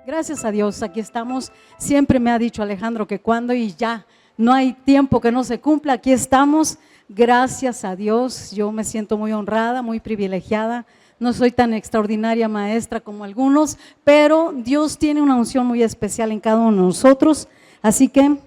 Gracias a Dios, aquí estamos. Siempre me ha dicho Alejandro que cuando y ya no hay tiempo que no se cumpla, aquí estamos. Gracias a Dios, yo me siento muy honrada, muy privilegiada. No soy tan extraordinaria maestra como algunos, pero Dios tiene una unción muy especial en cada uno de nosotros. Así que,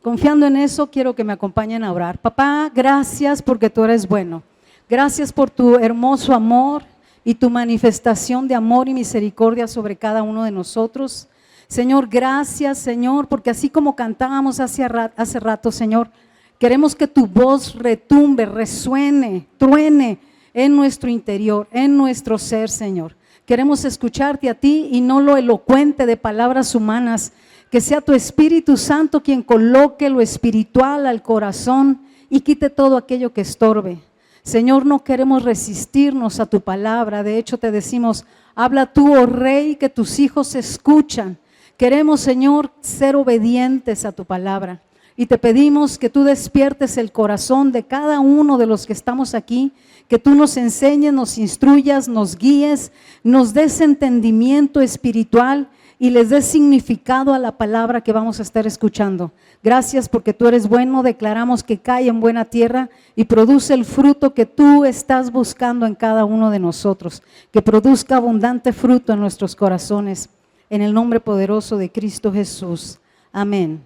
confiando en eso, quiero que me acompañen a orar. Papá, gracias porque tú eres bueno. Gracias por tu hermoso amor y tu manifestación de amor y misericordia sobre cada uno de nosotros. Señor, gracias, Señor, porque así como cantábamos hace rato, Señor, queremos que tu voz retumbe, resuene, truene en nuestro interior, en nuestro ser, Señor. Queremos escucharte a ti y no lo elocuente de palabras humanas. Que sea tu Espíritu Santo quien coloque lo espiritual al corazón y quite todo aquello que estorbe. Señor, no queremos resistirnos a tu palabra. De hecho, te decimos, habla tú, oh Rey, que tus hijos escuchan. Queremos, Señor, ser obedientes a tu palabra. Y te pedimos que tú despiertes el corazón de cada uno de los que estamos aquí, que tú nos enseñes, nos instruyas, nos guíes, nos des entendimiento espiritual y les des significado a la palabra que vamos a estar escuchando. Gracias porque tú eres bueno, declaramos que cae en buena tierra y produce el fruto que tú estás buscando en cada uno de nosotros, que produzca abundante fruto en nuestros corazones, en el nombre poderoso de Cristo Jesús. Amén.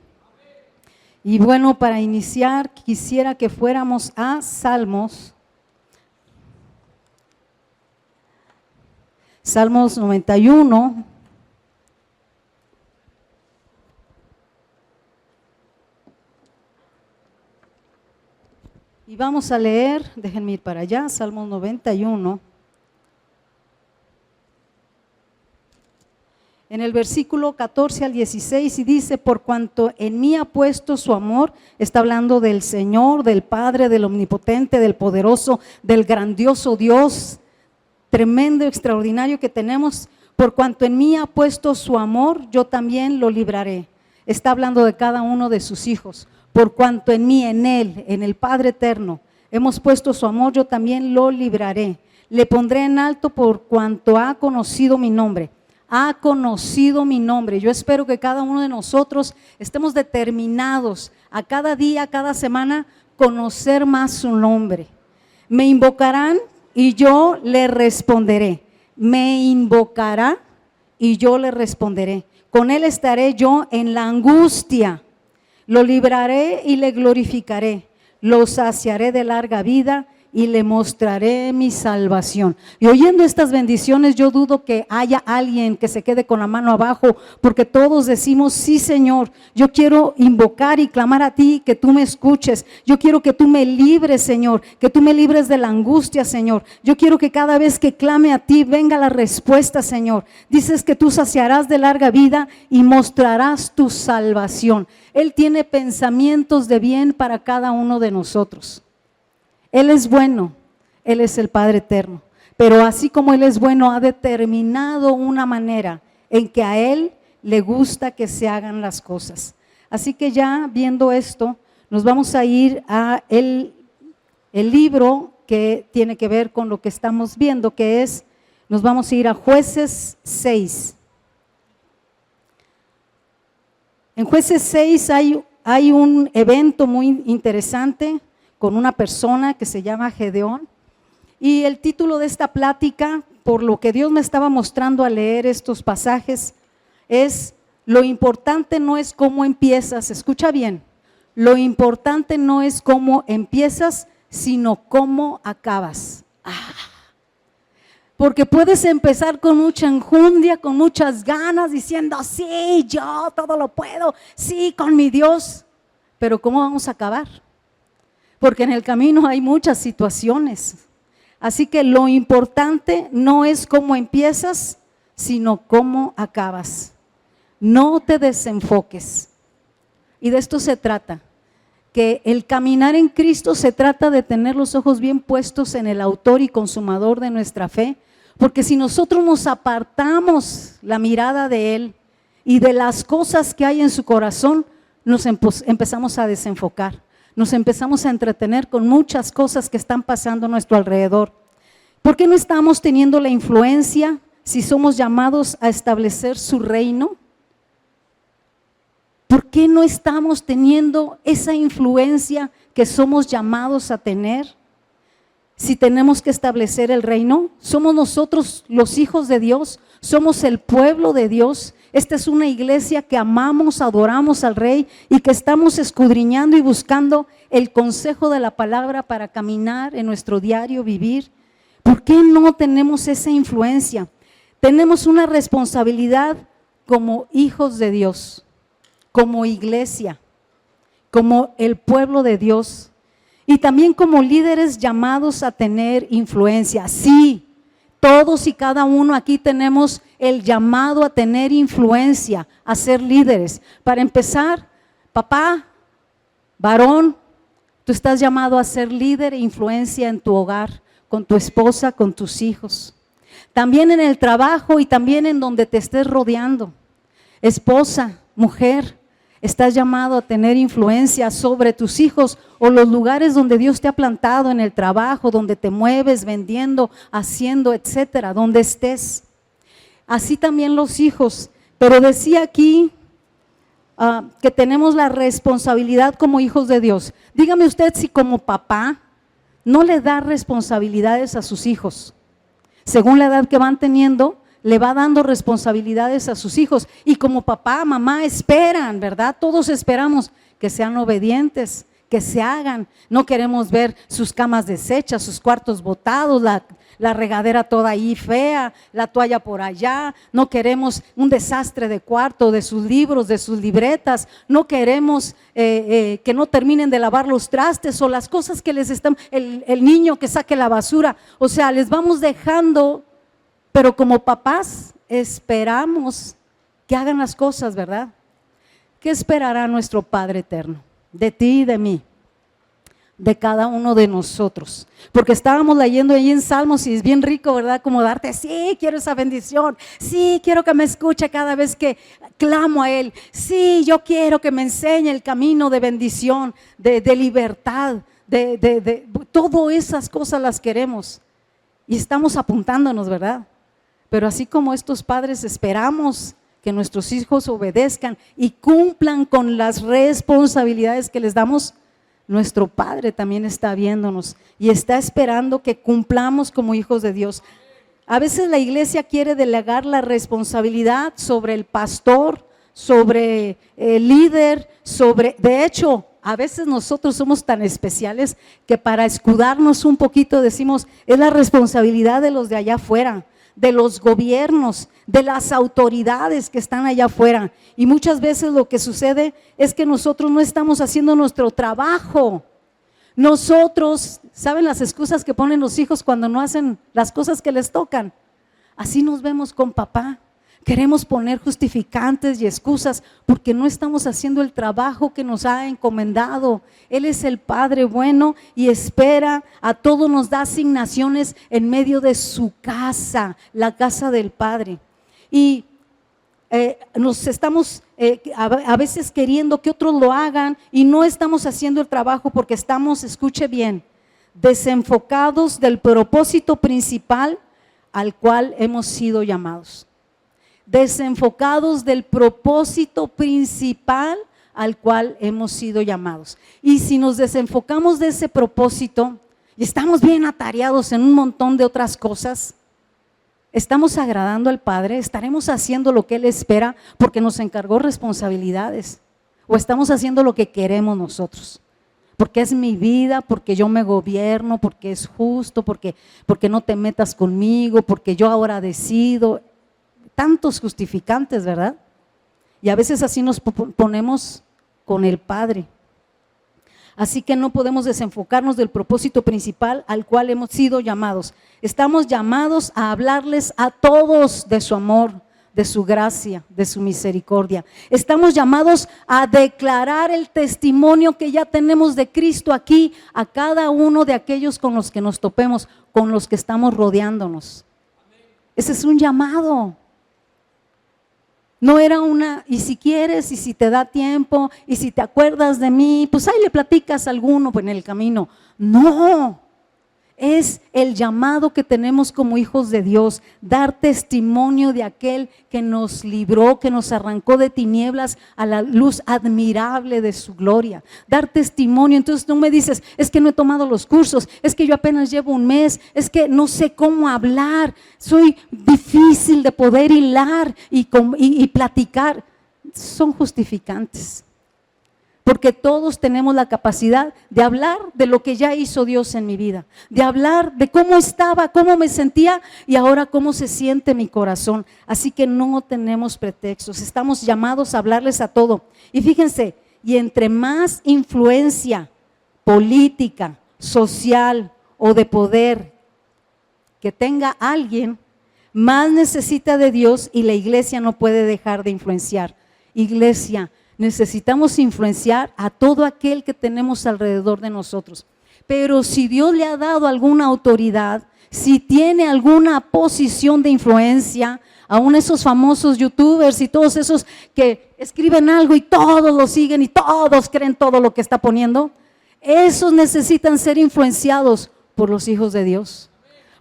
Y bueno, para iniciar quisiera que fuéramos a Salmos 91. Y vamos a leer, déjenme ir para allá, Salmos 91. En el versículo 14 al 16 y dice, por cuanto en mí ha puesto su amor, está hablando del Señor, del Padre, del Omnipotente, del Poderoso, del grandioso Dios, tremendo, extraordinario que tenemos. Por cuanto en mí ha puesto su amor, yo también lo libraré. Está hablando de cada uno de sus hijos. Por cuanto en mí, en Él, en el Padre eterno, hemos puesto su amor, yo también lo libraré. Le pondré en alto por cuanto ha conocido mi nombre. Ha conocido mi nombre. Yo espero que cada uno de nosotros estemos determinados a cada día, a cada semana, conocer más su nombre. Me invocarán y yo le responderé. Me invocará y yo le responderé. Con él estaré yo en la angustia. Lo libraré y le glorificaré. Lo saciaré de larga vida y le mostraré mi salvación. Y oyendo estas bendiciones, yo dudo que haya alguien que se quede con la mano abajo, porque todos decimos, sí Señor, yo quiero invocar y clamar a ti, que tú me escuches. Yo quiero que tú me libres, Señor, que tú me libres de la angustia, Señor. Yo quiero que cada vez que clame a ti, venga la respuesta, Señor. Dices que tú saciarás de larga vida y mostrarás tu salvación. Él tiene pensamientos de bien para cada uno de nosotros. Él es bueno, Él es el Padre eterno, pero así como Él es bueno, ha determinado una manera en que a Él le gusta que se hagan las cosas. Así que ya viendo esto, nos vamos a ir a el libro que tiene que ver con lo que estamos viendo, que es, nos vamos a ir a Jueces 6. En Jueces 6 hay un evento muy interesante con una persona que se llama Gedeón, y el título de esta plática, por lo que Dios me estaba mostrando al leer estos pasajes, es: lo importante no es cómo empiezas. Escucha bien, lo importante no es cómo empiezas, sino cómo acabas. Porque puedes empezar con mucha enjundia, con muchas ganas, diciendo, sí, yo todo lo puedo, sí, con mi Dios, pero ¿cómo vamos a acabar? Porque en el camino hay muchas situaciones. Así que lo importante no es cómo empiezas, sino cómo acabas. No te desenfoques. Y de esto se trata, que el caminar en Cristo se trata de tener los ojos bien puestos en el autor y consumador de nuestra fe, porque si nosotros nos apartamos la mirada de Él y de las cosas que hay en su corazón, nos empezamos a desenfocar. Nos empezamos a entretener con muchas cosas que están pasando a nuestro alrededor. ¿Por qué no estamos teniendo la influencia si somos llamados a establecer su reino? ¿Por qué no estamos teniendo esa influencia que somos llamados a tener? Si tenemos que establecer el reino, somos nosotros los hijos de Dios, somos el pueblo de Dios. Esta es una iglesia que amamos, adoramos al Rey y que estamos escudriñando y buscando el consejo de la palabra para caminar en nuestro diario vivir. ¿Por qué no tenemos esa influencia? Tenemos una responsabilidad como hijos de Dios, como iglesia, como el pueblo de Dios y también como líderes llamados a tener influencia. Sí, todos y cada uno aquí tenemos el llamado a tener influencia, a ser líderes. Para empezar, papá, varón, tú estás llamado a ser líder e influencia en tu hogar, con tu esposa, con tus hijos. También en el trabajo y también en donde te estés rodeando. Esposa, mujer, estás llamado a tener influencia sobre tus hijos o los lugares donde Dios te ha plantado, en el trabajo, donde te mueves, vendiendo, haciendo, etcétera, donde estés. Así también los hijos. Pero decía aquí que tenemos la responsabilidad como hijos de Dios. Dígame usted si como papá no le da responsabilidades a sus hijos. Según la edad que van teniendo, le va dando responsabilidades a sus hijos. Y como papá, mamá esperan, ¿verdad? Todos esperamos que sean obedientes, que se hagan. No queremos ver sus camas deshechas, sus cuartos botados, la regadera toda ahí fea, la toalla por allá. No queremos un desastre de cuarto, de sus libros, de sus libretas. No queremos que no terminen de lavar los trastes o las cosas que les están, el niño que saque la basura. O sea, les vamos dejando, pero como papás esperamos que hagan las cosas, ¿verdad? ¿Qué esperará nuestro Padre eterno? De ti y de mí, de cada uno de nosotros. Porque estábamos leyendo ahí en Salmos y es bien rico, ¿verdad? Como darte, sí, quiero esa bendición, sí, quiero que me escuche cada vez que clamo a Él, sí, yo quiero que me enseñe el camino de bendición, de libertad, todas esas cosas las queremos y estamos apuntándonos, ¿verdad? Pero así como estos padres esperamos que nuestros hijos obedezcan y cumplan con las responsabilidades que les damos, nuestro Padre también está viéndonos y está esperando que cumplamos como hijos de Dios. A veces la iglesia quiere delegar la responsabilidad sobre el pastor, sobre el líder, de hecho, a veces nosotros somos tan especiales que para escudarnos un poquito decimos, es la responsabilidad de los de allá afuera, de los gobiernos, de las autoridades que están allá afuera. Y muchas veces lo que sucede es que nosotros no estamos haciendo nuestro trabajo. Nosotros, ¿saben las excusas que ponen los hijos cuando no hacen las cosas que les tocan? Así nos vemos con papá. Queremos poner justificantes y excusas porque no estamos haciendo el trabajo que nos ha encomendado. Él es el Padre bueno y espera, a todos nos da asignaciones en medio de su casa, la casa del Padre. Y nos estamos a veces queriendo que otros lo hagan y no estamos haciendo el trabajo porque estamos, escuche bien, desenfocados del propósito principal al cual hemos sido llamados. Desenfocados del propósito principal al cual hemos sido llamados. Y si nos desenfocamos de ese propósito y estamos bien atareados en un montón de otras cosas, ¿estamos agradando al Padre? ¿Estaremos haciendo lo que Él espera porque nos encargó responsabilidades? ¿O estamos haciendo lo que queremos nosotros? Porque es mi vida, porque yo me gobierno, porque es justo, porque no te metas conmigo, porque yo ahora decido. Tantos justificantes, ¿verdad? Y a veces así nos ponemos con el Padre. Así que no podemos desenfocarnos del propósito principal al cual hemos sido llamados. Estamos llamados a hablarles a todos de su amor, de su gracia, de su misericordia. Estamos llamados a declarar el testimonio que ya tenemos de Cristo aquí a cada uno de aquellos con los que nos topemos, con los que estamos rodeándonos. Ese es un llamado. No era y si quieres, y si te da tiempo, y si te acuerdas de mí, pues ahí le platicas a alguno en el camino. No, Es el llamado que tenemos como hijos de Dios, dar testimonio de aquel que nos libró, que nos arrancó de tinieblas a la luz admirable de su gloria. Dar testimonio. Entonces tú me dices, es que no he tomado los cursos, es que yo apenas llevo un mes, es que no sé cómo hablar, soy difícil de poder hilar y platicar. Son justificantes. Porque todos tenemos la capacidad de hablar de lo que ya hizo Dios en mi vida, de hablar de cómo estaba, cómo me sentía y ahora cómo se siente mi corazón. Así que no tenemos pretextos, estamos llamados a hablarles a todo. Y fíjense, y entre más influencia política, social o de poder que tenga alguien, más necesita de Dios y la iglesia no puede dejar de influenciar. Iglesia, necesitamos influenciar a todo aquel que tenemos alrededor de nosotros. Pero si Dios le ha dado alguna autoridad, si tiene alguna posición de influencia, aún esos famosos youtubers y todos esos que escriben algo y todos lo siguen y todos creen todo lo que está poniendo, esos necesitan ser influenciados por los hijos de Dios,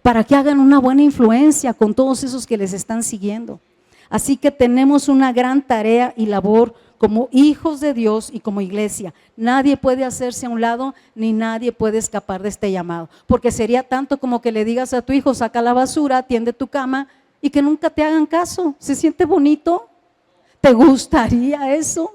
para que hagan una buena influencia con todos esos que les están siguiendo. Así que tenemos una gran tarea y labor como hijos de Dios y como iglesia. Nadie puede hacerse a un lado ni nadie puede escapar de este llamado, porque sería tanto como que le digas a tu hijo, saca la basura, atiende tu cama y que nunca te hagan caso. ¿Se siente bonito? ¿Te gustaría eso?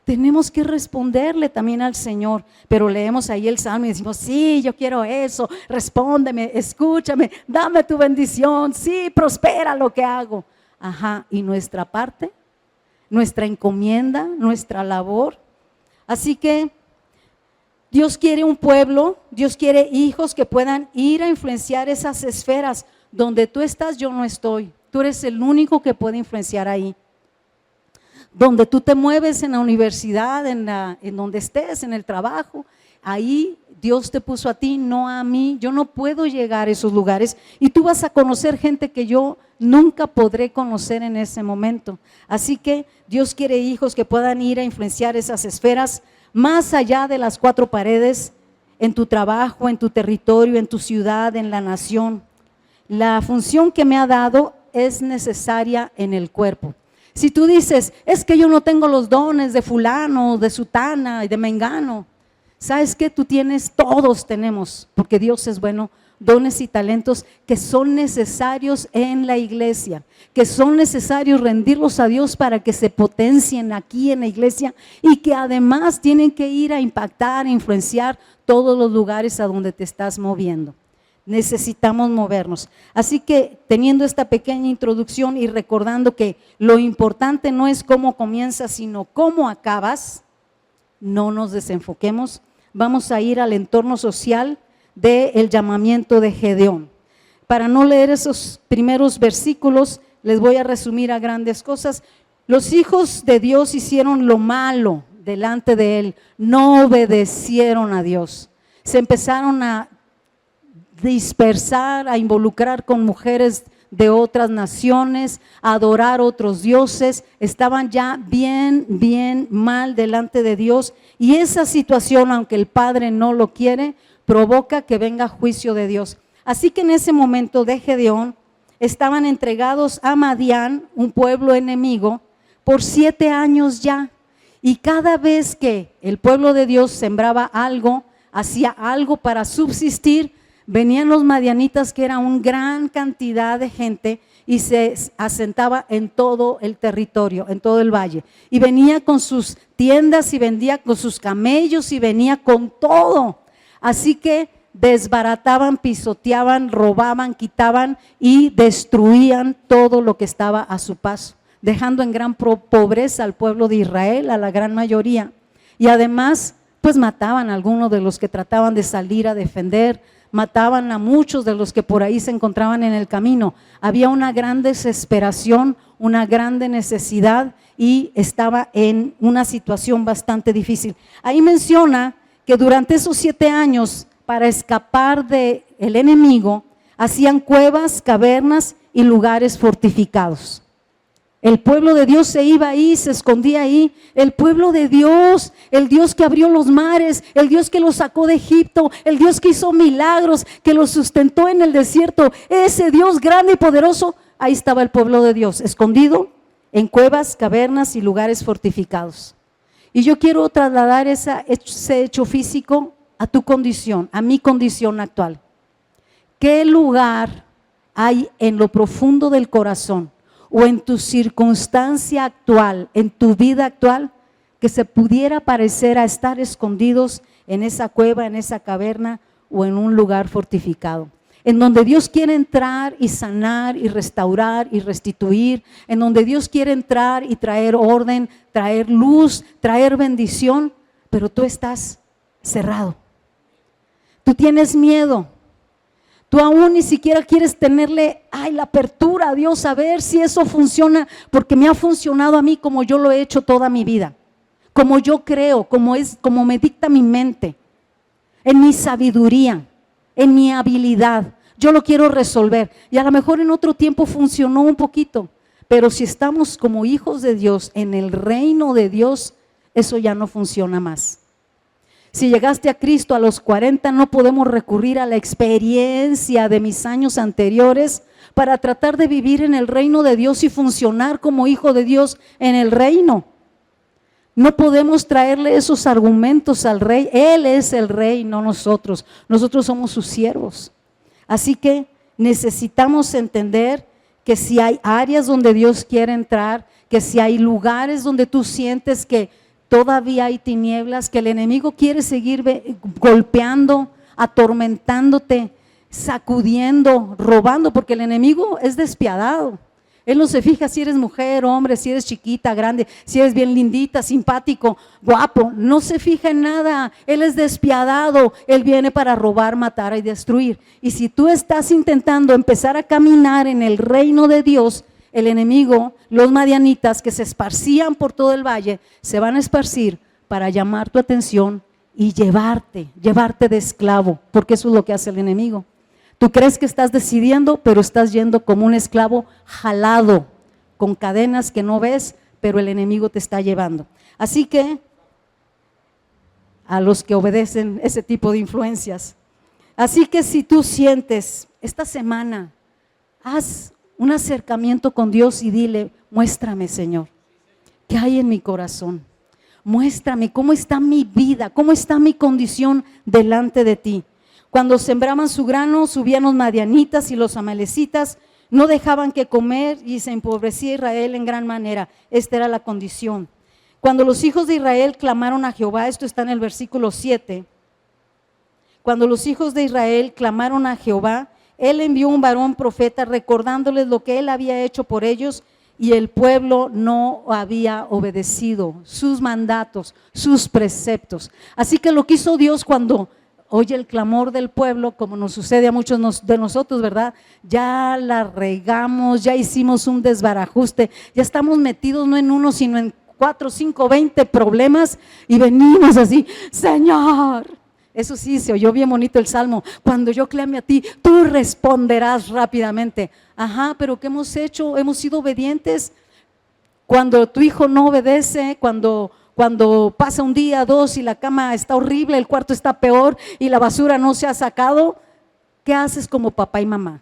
Tenemos que responderle también al Señor, pero leemos ahí el Salmo y decimos, sí, yo quiero eso, respóndeme, escúchame, dame tu bendición, sí, prospera lo que hago. Ajá, ¿y nuestra parte? Nuestra encomienda, nuestra labor. Así que Dios quiere un pueblo, Dios quiere hijos que puedan ir a influenciar esas esferas. Donde tú estás, yo no estoy. Tú eres el único que puede influenciar ahí. Donde tú te mueves en la universidad, en donde estés, en el trabajo, ahí Dios te puso a ti, no a mí. Yo no puedo llegar a esos lugares y tú vas a conocer gente que yo nunca podré conocer en ese momento. Así que Dios quiere hijos que puedan ir a influenciar esas esferas más allá de las cuatro paredes, en tu trabajo, en tu territorio, en tu ciudad, en la nación. La función que me ha dado es necesaria en el cuerpo. Si tú dices, es que yo no tengo los dones de fulano, de sutana y de mengano, ¿sabes qué? Tú tienes, todos tenemos, porque Dios es bueno, dones y talentos que son necesarios en la iglesia, que son necesarios rendirlos a Dios para que se potencien aquí en la iglesia y que además tienen que ir a impactar, a influenciar todos los lugares a donde te estás moviendo. Necesitamos movernos. Así que teniendo esta pequeña introducción y recordando que lo importante no es cómo comienzas, sino cómo acabas, no nos desenfoquemos. Vamos a ir al entorno social del llamamiento de Gedeón. Para no leer esos primeros versículos, les voy a resumir a grandes cosas. Los hijos de Dios hicieron lo malo delante de él, no obedecieron a Dios. Se empezaron a dispersar, a involucrar con mujeres de otras naciones, a adorar otros dioses, estaban ya bien mal delante de Dios y esa situación, aunque el Padre no lo quiere, provoca que venga juicio de Dios. Así que en ese momento de Gedeón estaban entregados a Madián, un pueblo enemigo, por 7 años ya, y cada vez que el pueblo de Dios sembraba algo, hacía algo para subsistir, venían los madianitas, que era una gran cantidad de gente, y se asentaba en todo el territorio, en todo el valle. Y venía con sus tiendas y vendía con sus camellos y venía con todo. Así que desbarataban, pisoteaban, robaban, quitaban y destruían todo lo que estaba a su paso, dejando en gran pobreza al pueblo de Israel, a la gran mayoría. Y además, pues mataban a algunos de los que trataban de salir a defender, mataban a muchos de los que por ahí se encontraban en el camino. Había una gran desesperación, una grande necesidad y estaba en una situación bastante difícil. Ahí menciona que durante esos 7 años, para escapar del enemigo, hacían cuevas, cavernas y lugares fortificados. El pueblo de Dios se iba ahí, se escondía ahí. El pueblo de Dios, el Dios que abrió los mares, el Dios que los sacó de Egipto, el Dios que hizo milagros, que los sustentó en el desierto, ese Dios grande y poderoso, ahí estaba el pueblo de Dios, escondido en cuevas, cavernas y lugares fortificados. Y yo quiero trasladar ese hecho físico a tu condición, a mi condición actual. ¿Qué lugar hay en lo profundo del corazón o en tu circunstancia actual, en tu vida actual, que se pudiera parecer a estar escondidos en esa cueva, en esa caverna o en un lugar fortificado? En donde Dios quiere entrar y sanar y restaurar y restituir, en donde Dios quiere entrar y traer orden, traer luz, traer bendición, pero tú estás cerrado. Tú tienes miedo. Tú aún ni siquiera quieres tenerle, la apertura a Dios, a ver si eso funciona, porque me ha funcionado a mí como yo lo he hecho toda mi vida, como yo creo, como me dicta mi mente, en mi sabiduría, en mi habilidad. Yo lo quiero resolver y a lo mejor en otro tiempo funcionó un poquito, pero si estamos como hijos de Dios en el reino de Dios, eso ya no funciona más. Si llegaste a Cristo a los 40, no podemos recurrir a la experiencia de mis años anteriores para tratar de vivir en el reino de Dios y funcionar como hijo de Dios en el reino. No podemos traerle esos argumentos al rey. Él es el rey, no nosotros. Nosotros somos sus siervos. Así que necesitamos entender que si hay áreas donde Dios quiere entrar, que si hay lugares donde tú sientes que todavía hay tinieblas, que el enemigo quiere seguir golpeando, atormentándote, sacudiendo, robando, porque el enemigo es despiadado. Él no se fija si eres mujer, hombre, si eres chiquita, grande, si eres bien lindita, simpático, guapo. No se fija en nada. Él es despiadado. Él viene para robar, matar y destruir. Y si tú estás intentando empezar a caminar en el reino de Dios, el enemigo, los madianitas que se esparcían por todo el valle, se van a esparcir para llamar tu atención y llevarte de esclavo, porque eso es lo que hace el enemigo. Tú crees que estás decidiendo, pero estás yendo como un esclavo jalado, con cadenas que no ves, pero el enemigo te está llevando. Así que, a los que obedecen ese tipo de influencias, así que si tú sientes esta semana, haz un acercamiento con Dios y dile: muéstrame, Señor, ¿qué hay en mi corazón? Muéstrame cómo está mi vida, cómo está mi condición delante de ti. Cuando sembraban su grano, subían los madianitas y los amalecitas, no dejaban que comer y se empobrecía Israel en gran manera. Esta era la condición. Cuando los hijos de Israel clamaron a Jehová, esto está en el versículo 7, cuando los hijos de Israel clamaron a Jehová, Él envió un varón profeta recordándoles lo que Él había hecho por ellos, y el pueblo no había obedecido sus mandatos, sus preceptos. Así que lo que hizo Dios cuando oye el clamor del pueblo, como nos sucede a muchos de nosotros, ¿verdad? Ya la regamos, ya hicimos un desbarajuste, ya estamos metidos no en uno, sino en 4, 5, 20 problemas y venimos así: Señor. Eso sí, se oyó bien bonito el salmo: cuando yo clame a ti, tú responderás rápidamente. Ajá, pero ¿qué hemos hecho? ¿Hemos sido obedientes? Cuando tu hijo no obedece, cuando pasa un día, 2 y la cama está horrible, el cuarto está peor y la basura no se ha sacado, ¿qué haces como papá y mamá?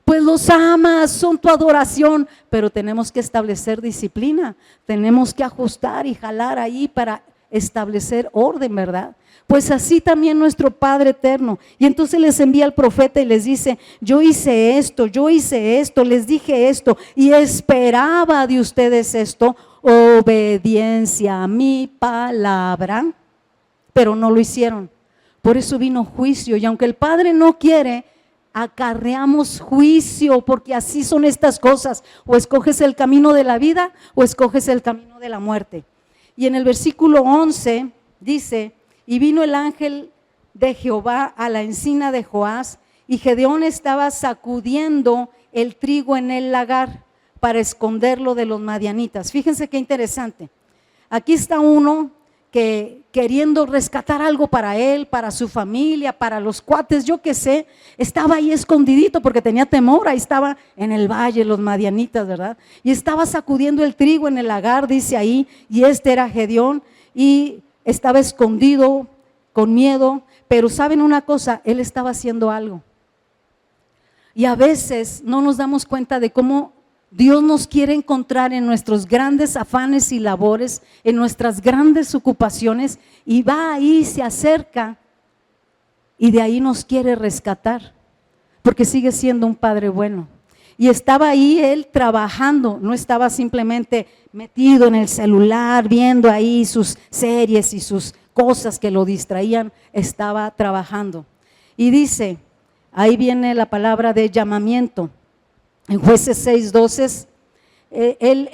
Pues los amas, son tu adoración, pero tenemos que establecer disciplina, tenemos que ajustar y jalar ahí para establecer orden, ¿verdad? Pues así también nuestro Padre eterno. Y entonces les envía al profeta y les dice: yo hice esto, les dije esto y esperaba de ustedes esto, obediencia a mi palabra, pero no lo hicieron. Por eso vino juicio, y aunque el Padre no quiere, acarreamos juicio, porque así son estas cosas: o escoges el camino de la vida o escoges el camino de la muerte. Y en el versículo 11 dice: y vino el ángel de Jehová a la encina de Joás, y Gedeón estaba sacudiendo el trigo en el lagar para esconderlo de los madianitas. Fíjense qué interesante. Aquí está uno que queriendo rescatar algo para él, para su familia, para los cuates, yo qué sé, estaba ahí escondidito porque tenía temor, ahí estaba en el valle, los madianitas, ¿verdad? Y estaba sacudiendo el trigo en el lagar, dice ahí, y este era Gedeón, y estaba escondido, con miedo, pero ¿saben una cosa? Él estaba haciendo algo. Y a veces no nos damos cuenta de cómo Dios nos quiere encontrar en nuestros grandes afanes y labores, en nuestras grandes ocupaciones, y va ahí, se acerca y de ahí nos quiere rescatar, porque sigue siendo un Padre bueno. Y estaba ahí él trabajando, no estaba simplemente metido en el celular, viendo ahí sus series y sus cosas que lo distraían, estaba trabajando. Y dice, ahí viene la palabra de llamamiento. En Jueces 6:12, él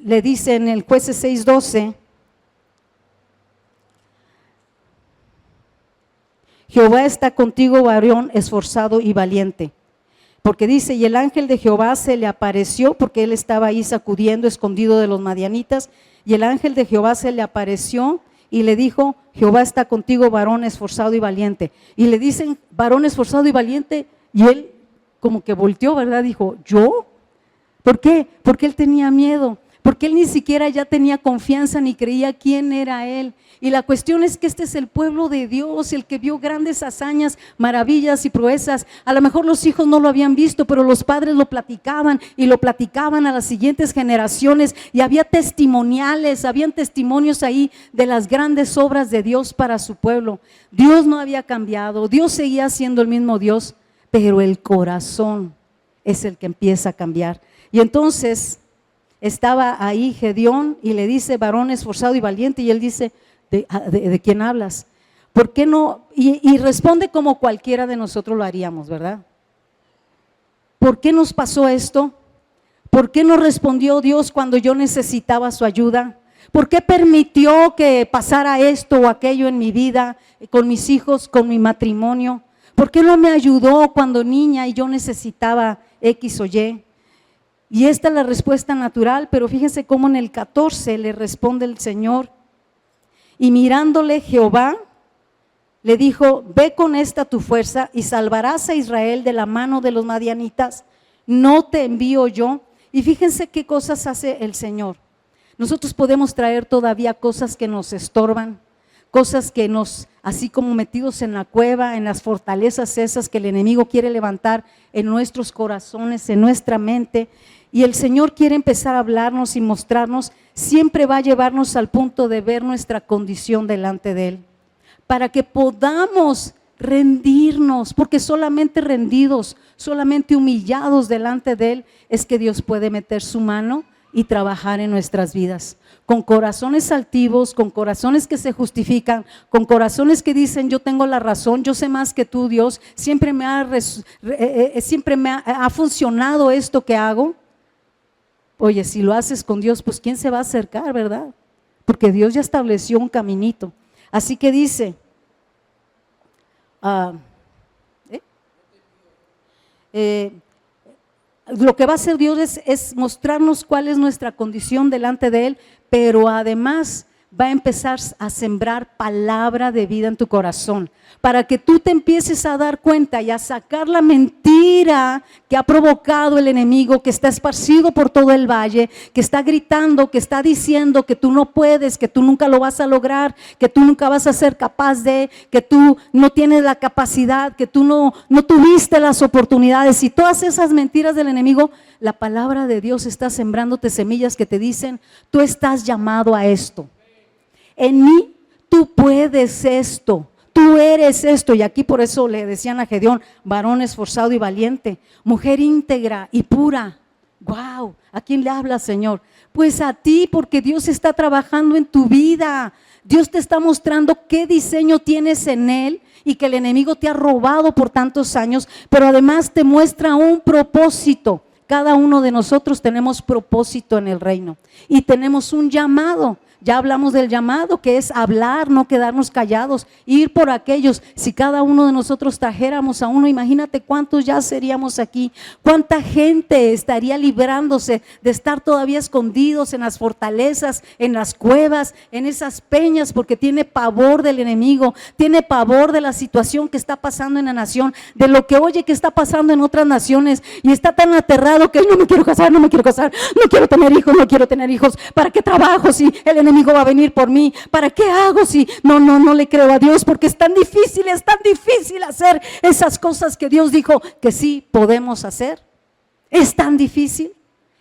le dice en el Jueces 6:12, Jehová está contigo, varón esforzado y valiente. Porque dice, y el ángel de Jehová se le apareció, porque él estaba ahí sacudiendo, escondido de los madianitas, y el ángel de Jehová se le apareció y le dijo, Jehová está contigo, varón esforzado y valiente. Y le dicen, varón esforzado y valiente, y él como que volteó, ¿verdad? Dijo, ¿yo? ¿Por qué? Porque él tenía miedo, porque él ni siquiera ya tenía confianza ni creía quién era él. Y la cuestión es que este es el pueblo de Dios, el que vio grandes hazañas, maravillas y proezas. A lo mejor los hijos no lo habían visto, pero los padres lo platicaban y lo platicaban a las siguientes generaciones, y había testimoniales, habían testimonios ahí de las grandes obras de Dios para su pueblo. Dios no había cambiado, Dios seguía siendo el mismo Dios, pero el corazón es el que empieza a cambiar. Y entonces estaba ahí Gedeón y le dice, varón esforzado y valiente, y él dice, ¿de quién hablas? ¿Por qué no? Y responde como cualquiera de nosotros lo haríamos, ¿verdad? ¿Por qué nos pasó esto? ¿Por qué no respondió Dios cuando yo necesitaba su ayuda? ¿Por qué permitió que pasara esto o aquello en mi vida, con mis hijos, con mi matrimonio? ¿Por qué no me ayudó cuando niña y yo necesitaba X o Y? Y esta es la respuesta natural, pero fíjense cómo en el 14 le responde el Señor. Y mirándole Jehová, le dijo, ve con esta tu fuerza y salvarás a Israel de la mano de los madianitas, ¿no te envío yo? Y fíjense qué cosas hace el Señor. Nosotros podemos traer todavía cosas que nos estorban, cosas que nos, así como metidos en la cueva, en las fortalezas esas que el enemigo quiere levantar en nuestros corazones, en nuestra mente, y el Señor quiere empezar a hablarnos y mostrarnos, siempre va a llevarnos al punto de ver nuestra condición delante de Él, para que podamos rendirnos, porque solamente rendidos, solamente humillados delante de Él, es que Dios puede meter su mano y trabajar en nuestras vidas. Con corazones altivos, con corazones que se justifican, con corazones que dicen yo tengo la razón, yo sé más que tú, Dios, siempre me ha funcionado esto que hago. Oye, si lo haces con Dios, pues ¿quién se va a acercar, verdad? Porque Dios ya estableció un caminito. Así que dice, lo que va a hacer Dios es mostrarnos cuál es nuestra condición delante de Él, pero además va a empezar a sembrar palabra de vida en tu corazón, para que tú te empieces a dar cuenta y a sacar la mentira que ha provocado el enemigo, que está esparcido por todo el valle, que está gritando, que está diciendo que tú no puedes, que tú nunca lo vas a lograr, que tú nunca vas a ser capaz de, que tú no tienes la capacidad, que tú no tuviste las oportunidades, y todas esas mentiras del enemigo. La palabra de Dios está sembrándote semillas que te dicen, tú estás llamado a esto. En mí tú puedes esto, tú eres esto. Y aquí por eso le decían a Gedeón, varón esforzado y valiente, mujer íntegra y pura. Wow, ¿a quién le habla, Señor? Pues a ti, porque Dios está trabajando en tu vida. Dios te está mostrando qué diseño tienes en Él y que el enemigo te ha robado por tantos años, pero además te muestra un propósito. Cada uno de nosotros tenemos propósito en el reino y tenemos un llamado. Ya hablamos del llamado, que es hablar, no quedarnos callados, ir por aquellos. Si cada uno de nosotros trajéramos a uno, imagínate cuántos ya seríamos aquí, cuánta gente estaría librándose de estar todavía escondidos en las fortalezas, en las cuevas, en esas peñas, porque tiene pavor del enemigo, tiene pavor de la situación que está pasando en la nación, de lo que oye que está pasando en otras naciones, y está tan aterrado que no me quiero casar, no me quiero casar, no quiero tener hijos, no quiero tener hijos. ¿Para qué trabajo si el enemigo va a venir por mí? ¿Para qué hago si no le creo a Dios? Porque es tan difícil hacer esas cosas que Dios dijo que sí podemos hacer. Es tan difícil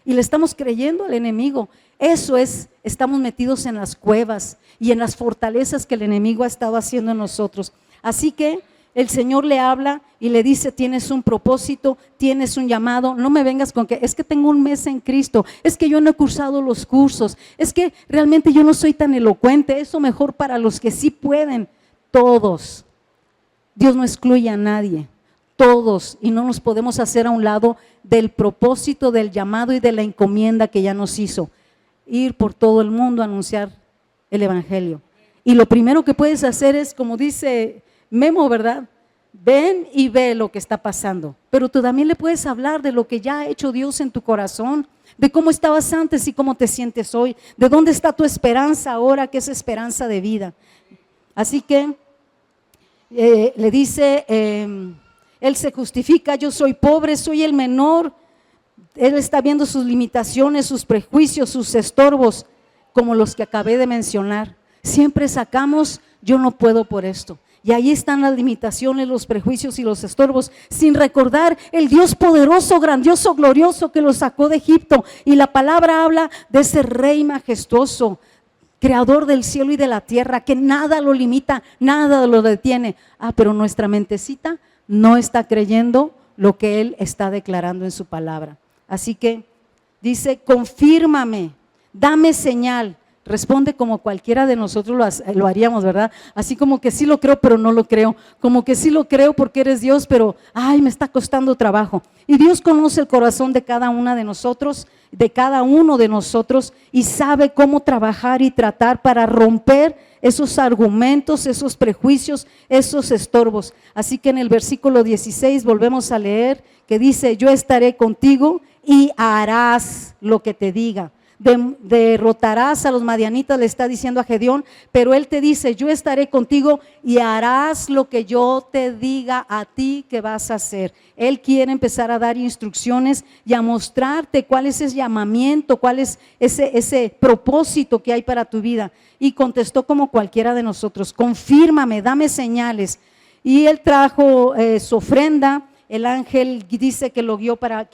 y le estamos creyendo al enemigo. Eso es, estamos metidos en las cuevas y en las fortalezas que el enemigo ha estado haciendo en nosotros. Así que el Señor le habla y le dice: tienes un propósito, tienes un llamado. No me vengas con que es que tengo un mes en Cristo, es que yo no he cursado los cursos, es que realmente yo no soy tan elocuente. Eso mejor para los que sí pueden. Todos, Dios no excluye a nadie, todos, y no nos podemos hacer a un lado del propósito, del llamado y de la encomienda que ya nos hizo: ir por todo el mundo a anunciar el evangelio. Y lo primero que puedes hacer es, como dice Memo, ¿verdad? Ven y ve lo que está pasando, pero tú también le puedes hablar de lo que ya ha hecho Dios en tu corazón, de cómo estabas antes y cómo te sientes hoy, de dónde está tu esperanza ahora, que es esperanza de vida. Así que le dice, él se justifica: yo soy pobre, soy el menor. Él está viendo sus limitaciones, sus prejuicios, sus estorbos, como los que acabé de mencionar. Siempre sacamos: yo no puedo por esto. Y ahí están las limitaciones, los prejuicios y los estorbos, sin recordar el Dios poderoso, grandioso, glorioso que los sacó de Egipto. Y la palabra habla de ese Rey majestuoso, creador del cielo y de la tierra, que nada lo limita, nada lo detiene. Pero nuestra mentecita no está creyendo lo que Él está declarando en su palabra. Así que dice: confírmame, dame señal. Responde como cualquiera de nosotros lo haríamos, ¿verdad? Así como que sí lo creo, pero no lo creo. Como que sí lo creo porque eres Dios, pero ay, me está costando trabajo. Y Dios conoce el corazón de cada una de nosotros, de cada uno de nosotros, y sabe cómo trabajar y tratar para romper esos argumentos, esos prejuicios, esos estorbos. Así que en el versículo 16 volvemos a leer que dice: yo estaré contigo y harás lo que te diga. Derrotarás a los madianitas, le está diciendo a Gedeón, pero él te dice: yo estaré contigo y harás lo que yo te diga a ti que vas a hacer. Él quiere empezar a dar instrucciones y a mostrarte cuál es ese llamamiento, cuál es ese propósito que hay para tu vida. Y contestó como cualquiera de nosotros: confírmame, dame señales. Y él trajo su ofrenda. El ángel dice que lo guió para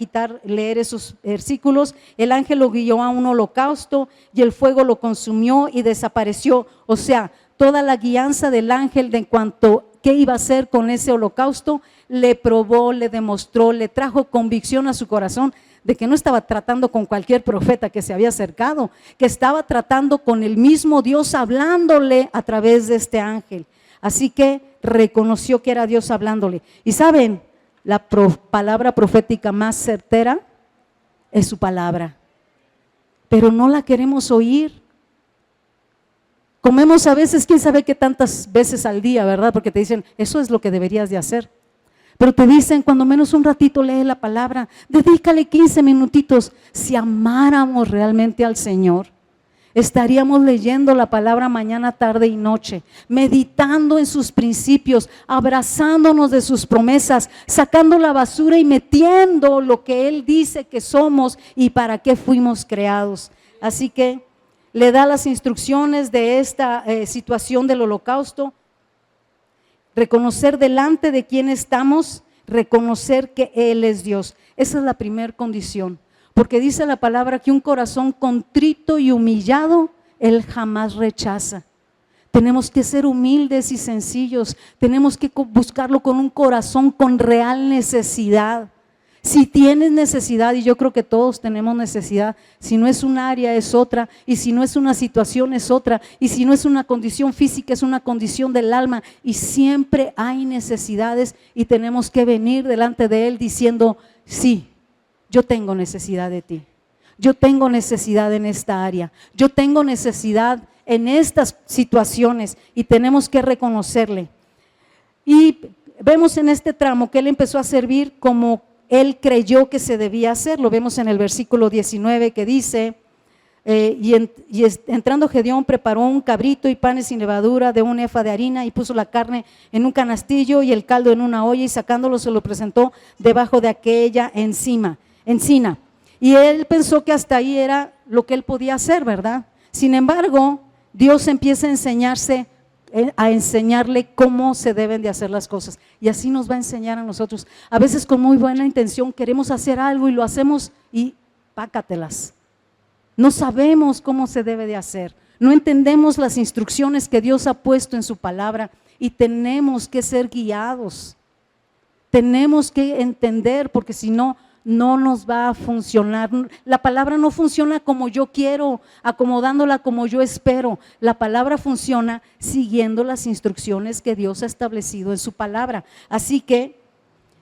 leer esos versículos. El ángel lo guió a un holocausto y el fuego lo consumió y desapareció. O sea, toda la guianza del ángel de en cuanto qué iba a hacer con ese holocausto, le probó, le demostró, le trajo convicción a su corazón de que no estaba tratando con cualquier profeta que se había acercado, que estaba tratando con el mismo Dios hablándole a través de este ángel. Así que reconoció que era Dios hablándole. Y saben, la palabra profética más certera es su palabra, pero no la queremos oír. Comemos a veces, quién sabe qué tantas veces al día, ¿verdad? Porque te dicen: eso es lo que deberías de hacer. Pero te dicen: cuando menos un ratito lee la palabra, dedícale 15 minutitos. Si amáramos realmente al Señor, estaríamos leyendo la palabra mañana, tarde y noche, meditando en sus principios, abrazándonos de sus promesas, sacando la basura y metiendo lo que Él dice que somos y para qué fuimos creados. Así que le da las instrucciones de esta situación del holocausto. Reconocer delante de quién estamos, reconocer que Él es Dios. Esa es la primera condición. Porque dice la palabra que un corazón contrito y humillado, Él jamás rechaza. Tenemos que ser humildes y sencillos, tenemos que buscarlo con un corazón con real necesidad. Si tienes necesidad, y yo creo que todos tenemos necesidad, si no es un área es otra, y si no es una situación es otra, y si no es una condición física es una condición del alma, y siempre hay necesidades y tenemos que venir delante de Él diciendo: sí, yo tengo necesidad de ti, yo tengo necesidad en esta área, yo tengo necesidad en estas situaciones y tenemos que reconocerle. Y vemos en este tramo que Él empezó a servir como Él creyó que se debía hacer. Lo vemos en el versículo 19 que dice, entrando Gedeón preparó un cabrito y panes sin levadura de un efa de harina y puso la carne en un canastillo y el caldo en una olla y sacándolo se lo presentó debajo de aquella encina. Y él pensó que hasta ahí era lo que él podía hacer, ¿verdad? Sin embargo, Dios empieza a enseñarle cómo se deben de hacer las cosas y así nos va a enseñar a nosotros. A veces con muy buena intención queremos hacer algo y lo hacemos y pácatelas. No sabemos cómo se debe de hacer, no entendemos las instrucciones que Dios ha puesto en su palabra y tenemos que ser guiados, tenemos que entender porque si no, no nos va a funcionar. La palabra no funciona como yo quiero, acomodándola como yo espero. La palabra funciona siguiendo las instrucciones que Dios ha establecido en su palabra. Así que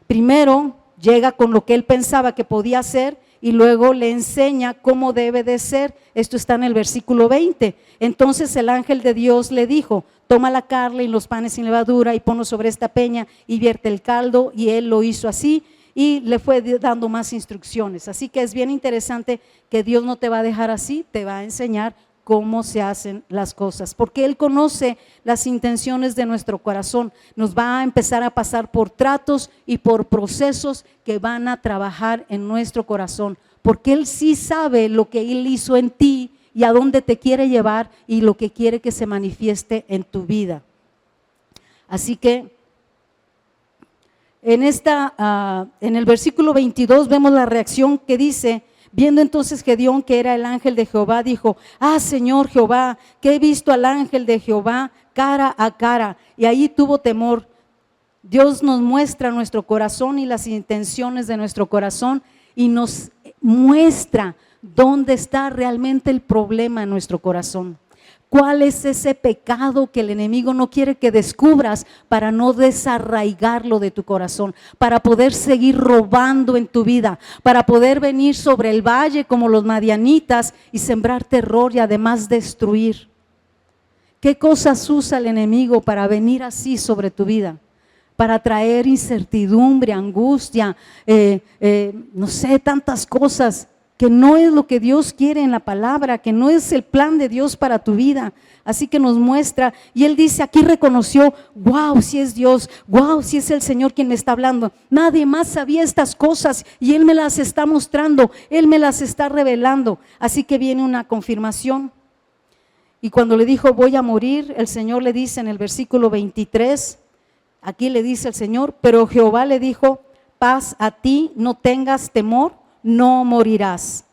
primero llega con lo que él pensaba que podía hacer y luego le enseña cómo debe de ser. Esto está en el versículo 20. Entonces el ángel de Dios le dijo: toma la carne y los panes sin levadura y ponlos sobre esta peña y vierte el caldo, y él lo hizo así. Y le fue dando más instrucciones. Así que es bien interesante que Dios no te va a dejar así, te va a enseñar cómo se hacen las cosas, porque Él conoce las intenciones de nuestro corazón. Nos va a empezar a pasar por tratos y por procesos que van a trabajar en nuestro corazón, porque Él sí sabe lo que Él hizo en ti y a dónde te quiere llevar y lo que quiere que se manifieste en tu vida. Así que en el versículo 22 vemos la reacción que dice: viendo entonces Gedeón que era el ángel de Jehová, dijo: ah, Señor Jehová, que he visto al ángel de Jehová cara a cara. Y ahí tuvo temor. Dios nos muestra nuestro corazón y las intenciones de nuestro corazón y nos muestra dónde está realmente el problema en nuestro corazón. ¿Cuál es ese pecado que el enemigo no quiere que descubras para no desarraigarlo de tu corazón, para poder seguir robando en tu vida, para poder venir sobre el valle como los madianitas y sembrar terror y además destruir? ¿Qué cosas usa el enemigo para venir así sobre tu vida? Para traer incertidumbre, angustia, no sé, tantas cosas que no es lo que Dios quiere en la palabra, que no es el plan de Dios para tu vida. Así que nos muestra, y él dice, aquí reconoció: wow, si es Dios, wow, si es el Señor quien me está hablando. Nadie más sabía estas cosas y Él me las está mostrando, Él me las está revelando. Así que viene una confirmación. Y cuando le dijo: voy a morir, el Señor le dice en el versículo 23, aquí le dice el Señor: pero Jehová le dijo: paz a ti, no tengas temor, no morirás.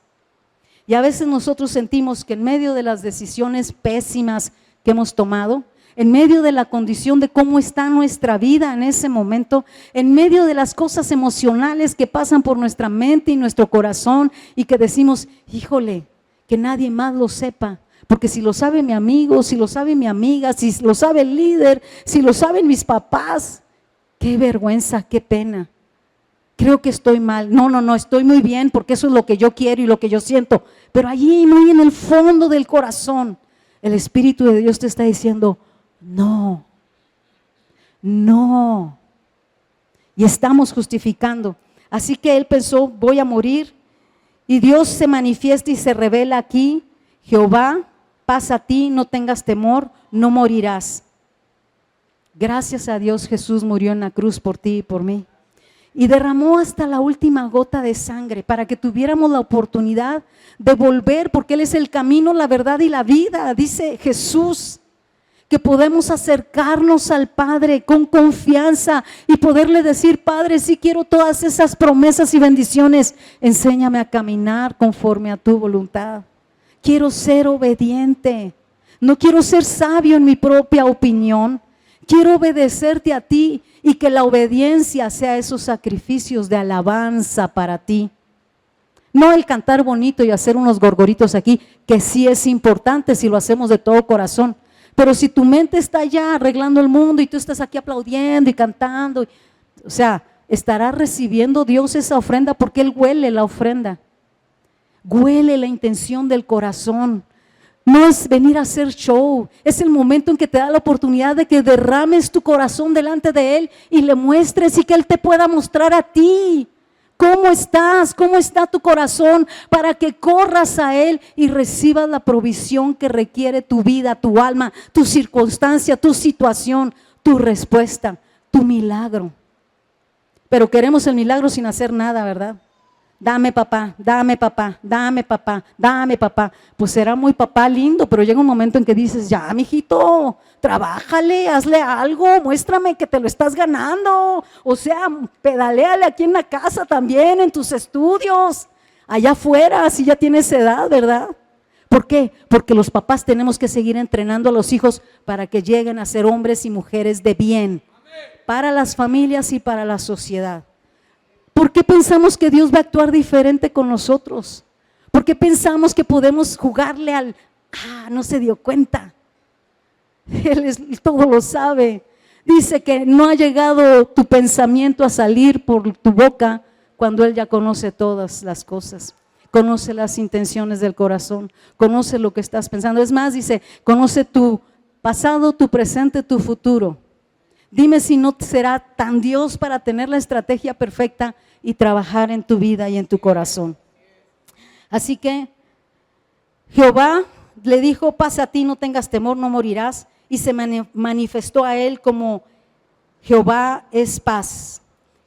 Y a veces nosotros sentimos que en medio de las decisiones pésimas que hemos tomado, en medio de la condición de cómo está nuestra vida en ese momento, en medio de las cosas emocionales que pasan por nuestra mente y nuestro corazón, y que decimos: híjole, que nadie más lo sepa, porque si lo sabe mi amigo, si lo sabe mi amiga, si lo sabe el líder, si lo saben mis papás, qué vergüenza, qué pena. Creo que estoy mal. No, estoy muy bien porque eso es lo que yo quiero y lo que yo siento. Pero allí, muy en el fondo del corazón, el Espíritu de Dios te está diciendo: no. Y estamos justificando. Así que él pensó: voy a morir. Y Dios se manifiesta y se revela aquí: Jehová, paz a ti, no tengas temor, no morirás. Gracias a Dios, Jesús murió en la cruz por ti y por mí. Y derramó hasta la última gota de sangre para que tuviéramos la oportunidad de volver, porque Él es el camino, la verdad y la vida. Dice Jesús que podemos acercarnos al Padre con confianza y poderle decir: Padre, sí quiero todas esas promesas y bendiciones, enséñame a caminar conforme a tu voluntad. Quiero ser obediente, no quiero ser sabio en mi propia opinión. Quiero obedecerte a ti y que la obediencia sea esos sacrificios de alabanza para ti. No el cantar bonito y hacer unos gorgoritos aquí, que sí es importante si lo hacemos de todo corazón. Pero si tu mente está ya arreglando el mundo y tú estás aquí aplaudiendo y cantando, o sea, estará recibiendo Dios esa ofrenda porque Él huele la ofrenda. Huele la intención del corazón. No es venir a hacer show, es el momento en que te da la oportunidad de que derrames tu corazón delante de Él y le muestres y que Él te pueda mostrar a ti. ¿Cómo estás? ¿Cómo está tu corazón? Para que corras a Él y recibas la provisión que requiere tu vida, tu alma, tu circunstancia, tu situación, tu respuesta, tu milagro. Pero queremos el milagro sin hacer nada, ¿verdad? Dame papá, dame papá, dame papá, dame papá. Pues será muy papá lindo, pero llega un momento en que dices, ya mijito, trabájale, hazle algo, muéstrame que te lo estás ganando. O sea, pedaléale aquí en la casa también, en tus estudios, allá afuera, si ya tienes edad, ¿verdad? ¿Por qué? Porque los papás tenemos que seguir entrenando a los hijos para que lleguen a ser hombres y mujeres de bien, para las familias y para la sociedad. ¿Por qué pensamos que Dios va a actuar diferente con nosotros? ¿Por qué pensamos que podemos jugarle al, no se dio cuenta? Él todo lo sabe. Dice que no ha llegado tu pensamiento a salir por tu boca cuando Él ya conoce todas las cosas. Conoce las intenciones del corazón, conoce lo que estás pensando. Es más, dice, conoce tu pasado, tu presente, tu futuro. Dime si no será tan Dios para tener la estrategia perfecta y trabajar en tu vida y en tu corazón. Así que Jehová le dijo, pasa a ti, no tengas temor, no morirás. Y se manifestó a él como Jehová es paz.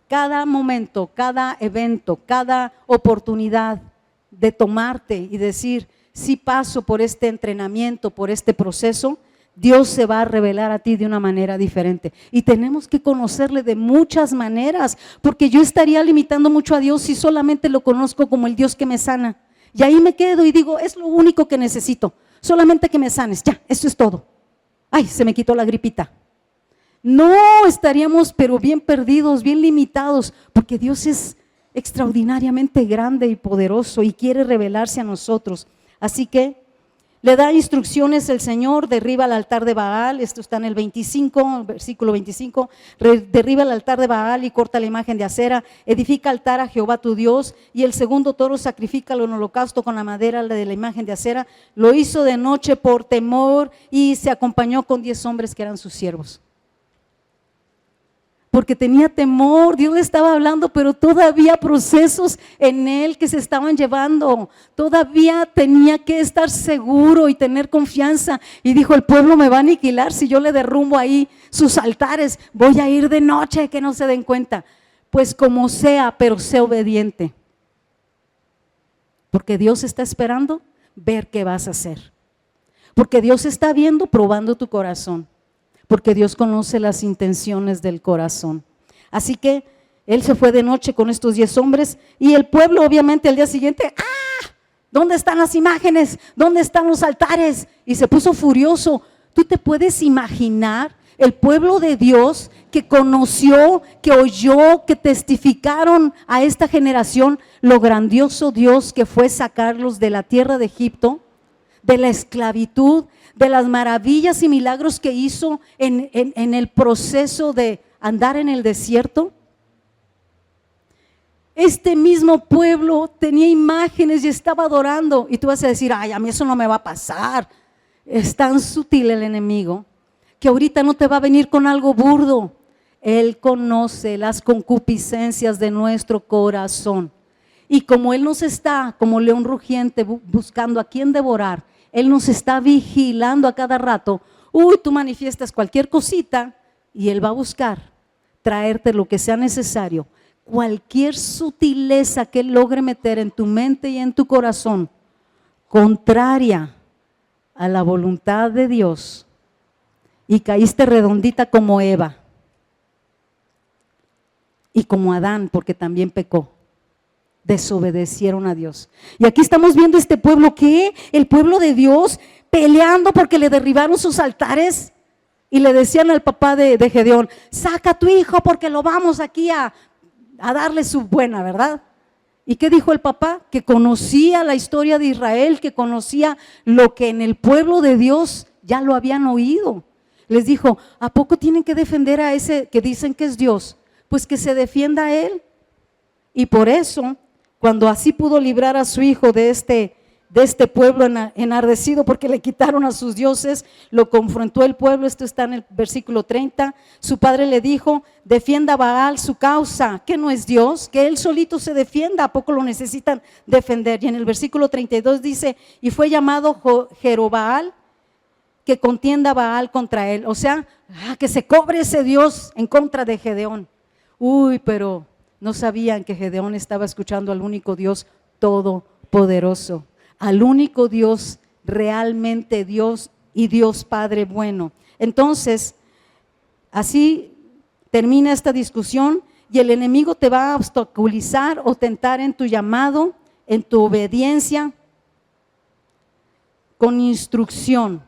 Cada momento, cada evento, cada oportunidad de tomarte y decir, sí paso por este entrenamiento, por este proceso, Dios se va a revelar a ti de una manera diferente. Y tenemos que conocerle de muchas maneras, porque yo estaría limitando mucho a Dios si solamente lo conozco como el Dios que me sana. Y ahí me quedo y digo, es lo único que necesito, solamente que me sanes, ya, esto es todo. Ay, se me quitó la gripita. No, estaríamos pero bien perdidos, bien limitados, porque Dios es extraordinariamente grande y poderoso y quiere revelarse a nosotros. Así que le da instrucciones el Señor, derriba el altar de Baal, esto está en el 25, versículo 25, derriba el altar de Baal y corta la imagen de acera, edifica altar a Jehová tu Dios, y el segundo toro sacrifícalo en holocausto con la madera de la imagen de acera. Lo hizo de noche por temor y se acompañó con 10 hombres que eran sus siervos. Porque tenía temor, Dios le estaba hablando, pero todavía procesos en él que se estaban llevando, todavía tenía que estar seguro y tener confianza, y dijo, el pueblo me va a aniquilar si yo le derrumbo ahí sus altares, voy a ir de noche que no se den cuenta. Pues como sea, pero sé obediente, porque Dios está esperando ver qué vas a hacer, porque Dios está viendo, probando tu corazón, porque Dios conoce las intenciones del corazón. Así que él se fue de noche con estos 10 hombres y el pueblo obviamente al día siguiente, ¿dónde están las imágenes? ¿Dónde están los altares? Y se puso furioso. ¿Tú te puedes imaginar el pueblo de Dios que conoció, que oyó, que testificaron a esta generación lo grandioso Dios que fue sacarlos de la tierra de Egipto, de la esclavitud, de las maravillas y milagros que hizo en el proceso de andar en el desierto? Este mismo pueblo tenía imágenes y estaba adorando, y tú vas a decir, ay, a mí eso no me va a pasar. Es tan sutil el enemigo que ahorita no te va a venir con algo burdo. Él conoce las concupiscencias de nuestro corazón, y como Él nos está como león rugiente buscando a quien devorar, Él nos está vigilando a cada rato. Tú manifiestas cualquier cosita y Él va a buscar traerte lo que sea necesario. Cualquier sutileza que Él logre meter en tu mente y en tu corazón, contraria a la voluntad de Dios, y caíste redondita como Eva y como Adán, porque también pecó. Desobedecieron a Dios. Y aquí estamos viendo este pueblo, ¿qué? El pueblo de Dios peleando porque le derribaron sus altares, y le decían al papá de Gedeón, saca a tu hijo porque lo vamos aquí a darle su buena, ¿verdad? ¿Y qué dijo el papá? Que conocía la historia de Israel, que conocía lo que en el pueblo de Dios ya lo habían oído. Les dijo, ¿a poco tienen que defender a ese que dicen que es Dios? Pues que se defienda a él. Y por eso, cuando así pudo librar a su hijo de este de este pueblo enardecido porque le quitaron a sus dioses, lo confrontó el pueblo. Esto está en el versículo 30. Su padre le dijo: defienda a Baal su causa, que no es Dios, que él solito se defienda, ¿a poco lo necesitan defender? Y en el versículo 32 dice: y fue llamado Jerobaal, que contienda Baal contra él. O sea, que se cobre ese Dios en contra de Gedeón. Uy, pero no sabían que Gedeón estaba escuchando al único Dios todopoderoso, al único Dios, realmente Dios y Dios Padre bueno. Entonces, así termina esta discusión y el enemigo te va a obstaculizar o tentar en tu llamado, en tu obediencia, con instrucción.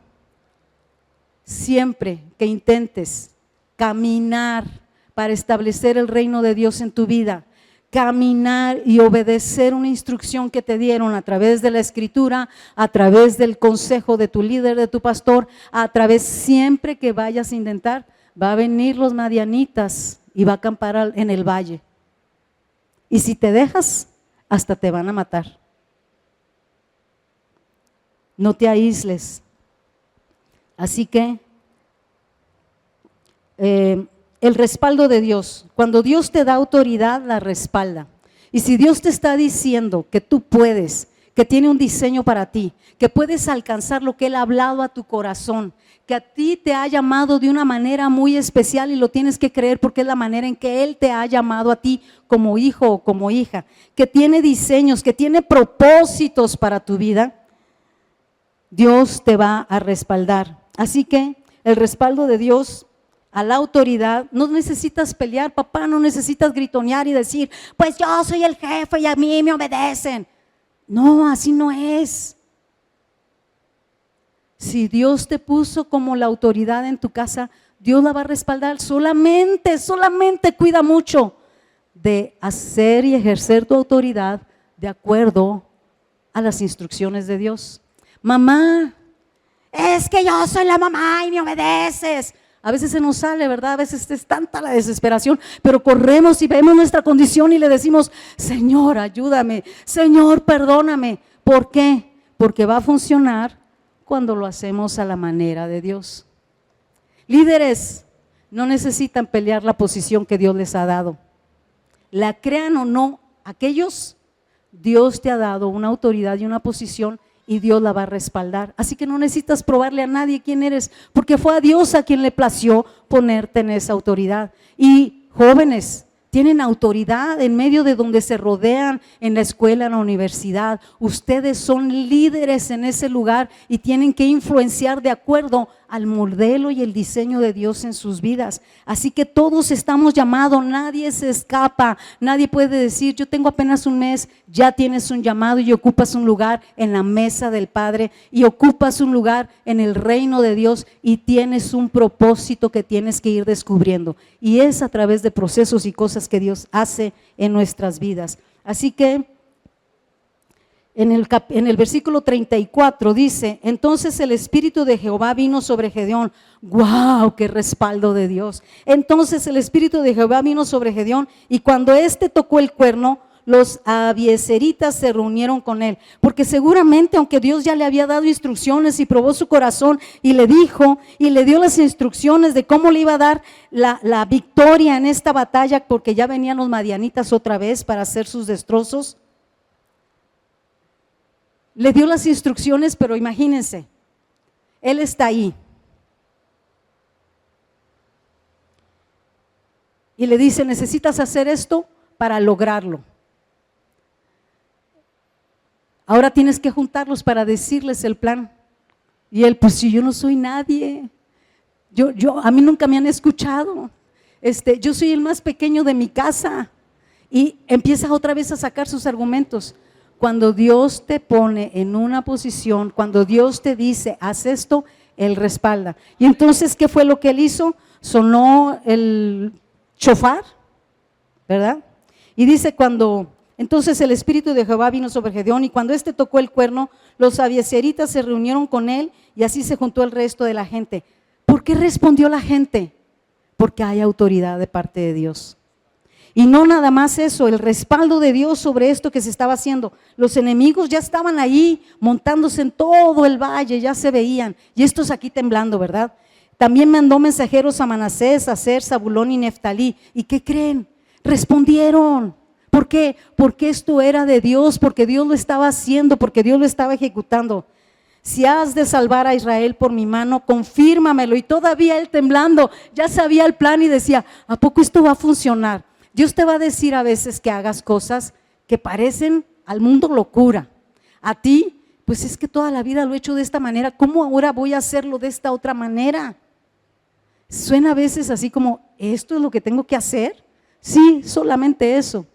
Siempre que intentes caminar para establecer el reino de Dios en tu vida, caminar y obedecer una instrucción que te dieron a través de la escritura, a través del consejo de tu líder, de tu pastor, a través, siempre que vayas a intentar, va a venir los madianitas y va a acampar en el valle. Y si te dejas, hasta te van a matar. No te aísles. Así que el respaldo de Dios, cuando Dios te da autoridad, la respalda. Y si Dios te está diciendo que tú puedes, que tiene un diseño para ti, que puedes alcanzar lo que Él ha hablado a tu corazón, que a ti te ha llamado de una manera muy especial y lo tienes que creer porque es la manera en que Él te ha llamado a ti como hijo o como hija, que tiene diseños, que tiene propósitos para tu vida, Dios te va a respaldar. Así que el respaldo de Dios a la autoridad, no necesitas pelear, papá, no necesitas gritonear y decir: pues yo soy el jefe y a mí me obedecen. No, así no es. Si Dios te puso como la autoridad en tu casa, Dios la va a respaldar. Solamente cuida mucho de hacer y ejercer tu autoridad de acuerdo a las instrucciones de Dios. Mamá, es que yo soy la mamá y me obedeces. A veces se nos sale, ¿verdad? A veces es tanta la desesperación, pero corremos y vemos nuestra condición y le decimos: Señor, ayúdame, Señor, perdóname. ¿Por qué? Porque va a funcionar cuando lo hacemos a la manera de Dios. Líderes no necesitan pelear la posición que Dios les ha dado. La crean o no, aquellos, Dios te ha dado una autoridad y una posición y Dios la va a respaldar. Así que no necesitas probarle a nadie quién eres, porque fue a Dios a quien le plació ponerte en esa autoridad. Y jóvenes, tienen autoridad en medio de donde se rodean, en la escuela, en la universidad. Ustedes son líderes en ese lugar y tienen que influenciar de acuerdo al modelo y el diseño de Dios en sus vidas. Así que todos estamos llamados, nadie se escapa, nadie puede decir: yo tengo apenas un mes. Ya tienes un llamado y ocupas un lugar en la mesa del Padre y ocupas un lugar en el reino de Dios y tienes un propósito que tienes que ir descubriendo, y es a través de procesos y cosas que Dios hace en nuestras vidas. Así que en el versículo 34 dice: entonces el Espíritu de Jehová vino sobre Gedeón. ¡Guau! ¡Qué respaldo de Dios! Entonces el Espíritu de Jehová vino sobre Gedeón, y cuando éste tocó el cuerno, los abiezeritas se reunieron con él, porque seguramente, aunque Dios ya le había dado instrucciones y probó su corazón y le dijo y le dio las instrucciones de cómo le iba a dar la victoria en esta batalla, porque ya venían los madianitas otra vez para hacer sus destrozos, le dio las instrucciones. Pero imagínense, él está ahí y le dice: necesitas hacer esto para lograrlo. Ahora tienes que juntarlos para decirles el plan. Y él: pues si yo no soy nadie, a mí nunca me han escuchado, yo soy el más pequeño de mi casa. Y empieza otra vez a sacar sus argumentos. Cuando Dios te pone en una posición, cuando Dios te dice: haz esto, Él respalda. Y entonces, ¿qué fue lo que él hizo? Sonó el shofar, ¿verdad? Y dice: entonces el Espíritu de Jehová vino sobre Gedeón, y cuando éste tocó el cuerno, los abiezeritas se reunieron con él, y así se juntó el resto de la gente. ¿Por qué respondió la gente? Porque hay autoridad de parte de Dios. Y no nada más eso, el respaldo de Dios sobre esto que se estaba haciendo. Los enemigos ya estaban ahí montándose en todo el valle, ya se veían. Y estos aquí temblando, ¿verdad? También mandó mensajeros a Manasés, a Aser, Zabulón y Neftalí. ¿Y qué creen? Respondieron. ¿Por qué? Porque esto era de Dios, porque Dios lo estaba haciendo, porque Dios lo estaba ejecutando. Si has de salvar a Israel por mi mano, confírmamelo. Y todavía él temblando, ya sabía el plan y decía, ¿a poco esto va a funcionar? Dios te va a decir a veces que hagas cosas que parecen al mundo locura. A ti, pues es que toda la vida lo he hecho de esta manera, ¿cómo ahora voy a hacerlo de esta otra manera? Suena a veces así como, ¿esto es lo que tengo que hacer? Sí, solamente eso.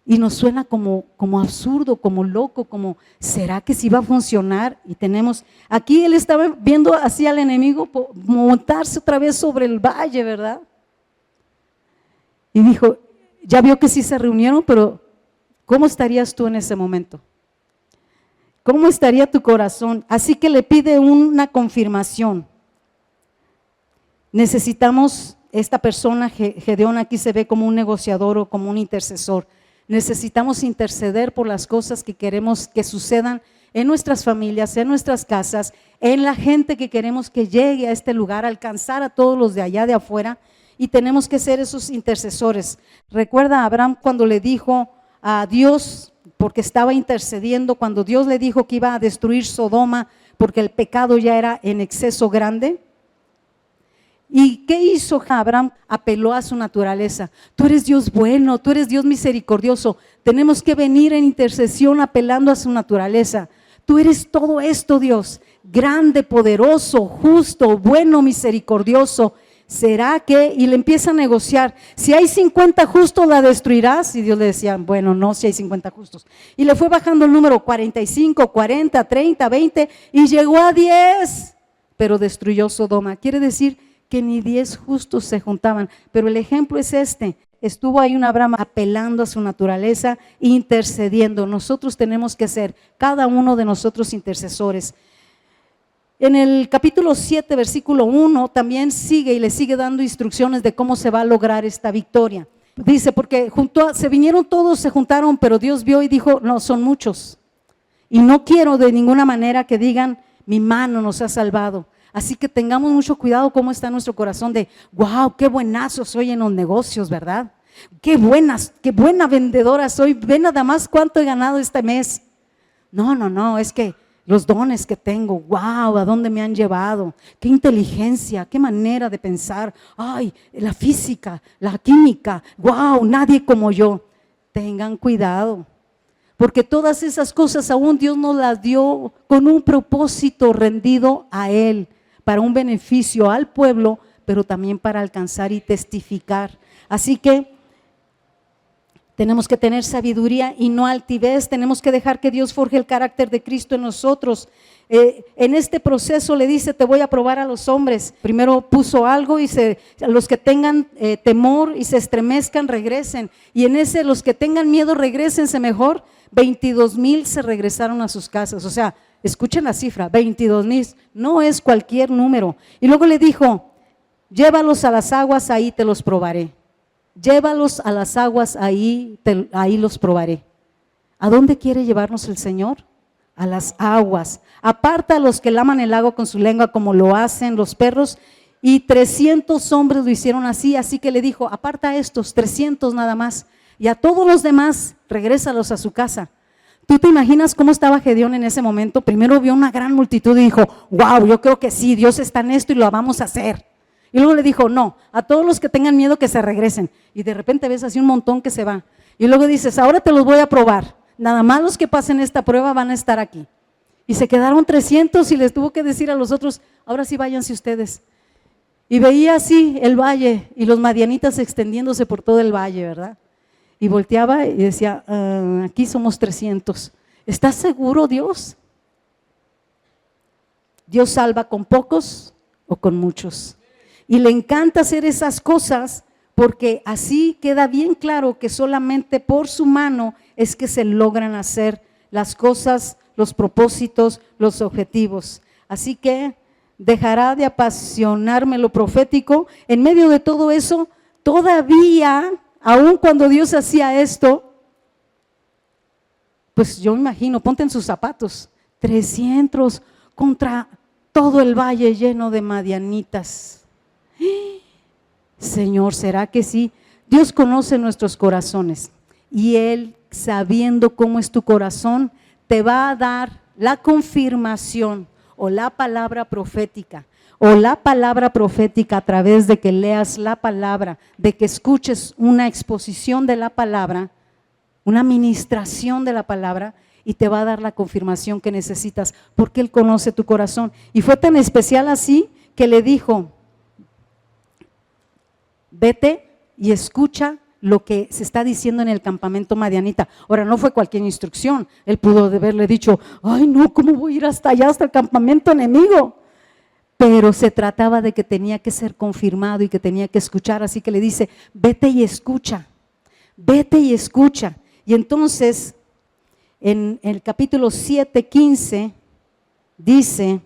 Y nos suena como absurdo, como loco, como ¿será que sí va a funcionar? Y tenemos, aquí él estaba viendo así al enemigo montarse otra vez sobre el valle, ¿verdad? Y dijo, ya vio que sí se reunieron, pero ¿cómo estarías tú en ese momento? ¿Cómo estaría tu corazón? Así que le pide una confirmación. Necesitamos, esta persona, Gedeón aquí se ve como un negociador o como un intercesor. Necesitamos interceder por las cosas que queremos que sucedan en nuestras familias, en nuestras casas, en la gente que queremos que llegue a este lugar, alcanzar a todos los de allá de afuera, y tenemos que ser esos intercesores. Recuerda a Abraham cuando le dijo a Dios, porque estaba intercediendo, cuando Dios le dijo que iba a destruir Sodoma porque el pecado ya era en exceso grande. ¿Y qué hizo Abraham? Apeló a su naturaleza. Tú eres Dios bueno, tú eres Dios misericordioso. Tenemos que venir en intercesión apelando a su naturaleza. Tú eres todo esto, Dios, grande, poderoso, justo, bueno, misericordioso. ¿Será que? Y le empieza a negociar. Si hay 50 justos, ¿la destruirás? Y Dios le decía, bueno, no, si hay 50 justos. Y le fue bajando el número 45, 40, 30, 20 y llegó a 10. Pero destruyó Sodoma. Quiere decir que ni 10 justos se juntaban. Pero el ejemplo es este. Estuvo ahí un Abraham apelando a su naturaleza, intercediendo. Nosotros tenemos que ser, cada uno de nosotros, intercesores. En el capítulo 7, versículo 1, también sigue y le sigue dando instrucciones de cómo se va a lograr esta victoria. Dice, porque se vinieron todos, se juntaron, pero Dios vio y dijo, no, son muchos. Y no quiero de ninguna manera que digan, mi mano nos ha salvado. Así que tengamos mucho cuidado cómo está nuestro corazón de, wow, qué buenazo soy en los negocios, ¿verdad? Qué buena vendedora soy, ve nada más cuánto he ganado este mes. No, es que los dones que tengo, wow, a dónde me han llevado, qué inteligencia, qué manera de pensar, ay, la física, la química, wow, nadie como yo. Tengan cuidado, porque todas esas cosas aún Dios nos las dio con un propósito rendido a Él, para un beneficio al pueblo, pero también para alcanzar y testificar. Así que tenemos que tener sabiduría y no altivez, tenemos que dejar que Dios forje el carácter de Cristo en nosotros. En este proceso le dice, te voy a probar a los hombres. Primero puso algo y los que tengan temor y se estremezcan, regresen. Y en ese, los que tengan miedo, regresense mejor. 22,000 se regresaron a sus casas. O sea, escuchen la cifra, 22,000, no es cualquier número. Y luego le dijo, llévalos a las aguas, ahí te los probaré. Llévalos a las aguas, ahí los probaré. ¿A dónde quiere llevarnos el Señor? A las aguas. Aparta a los que laman el agua con su lengua como lo hacen los perros. Y 300 hombres lo hicieron así, así que le dijo, aparta a estos, 300 nada más. Y a todos los demás, regrésalos a su casa. ¿Tú te imaginas cómo estaba Gedeón en ese momento? Primero vio una gran multitud y dijo, wow, yo creo que sí, Dios está en esto y lo vamos a hacer. Y luego le dijo, no, a todos los que tengan miedo que se regresen. Y de repente ves así un montón que se va. Y luego dices, ahora te los voy a probar. Nada más los que pasen esta prueba van a estar aquí. Y se quedaron 300 y les tuvo que decir a los otros, ahora sí váyanse ustedes. Y veía así el valle y los madianitas extendiéndose por todo el valle, ¿verdad? Y volteaba y decía, aquí somos 300. ¿Estás seguro, Dios? Dios salva con pocos o con muchos. Y le encanta hacer esas cosas porque así queda bien claro que solamente por su mano es que se logran hacer las cosas, los propósitos, los objetivos. Así que dejará de apasionarme lo profético. En medio de todo eso, todavía aun cuando Dios hacía esto, pues yo me imagino, ponte en sus zapatos, 300 contra todo el valle lleno de madianitas. Señor, ¿será que sí? Dios conoce nuestros corazones y Él, sabiendo cómo es tu corazón, te va a dar la confirmación o la palabra profética a través de que leas la palabra, de que escuches una exposición de la palabra, una ministración de la palabra, y te va a dar la confirmación que necesitas, porque Él conoce tu corazón. Y fue tan especial así que le dijo: vete y escucha lo que se está diciendo en el campamento madianita. Ahora, no fue cualquier instrucción. Él pudo haberle dicho: ay no, ¿cómo voy a ir hasta allá, hasta el campamento enemigo? Pero se trataba de que tenía que ser confirmado y que tenía que escuchar, así que le dice: vete y escucha, vete y escucha. Y entonces, en el capítulo 7:15, dice: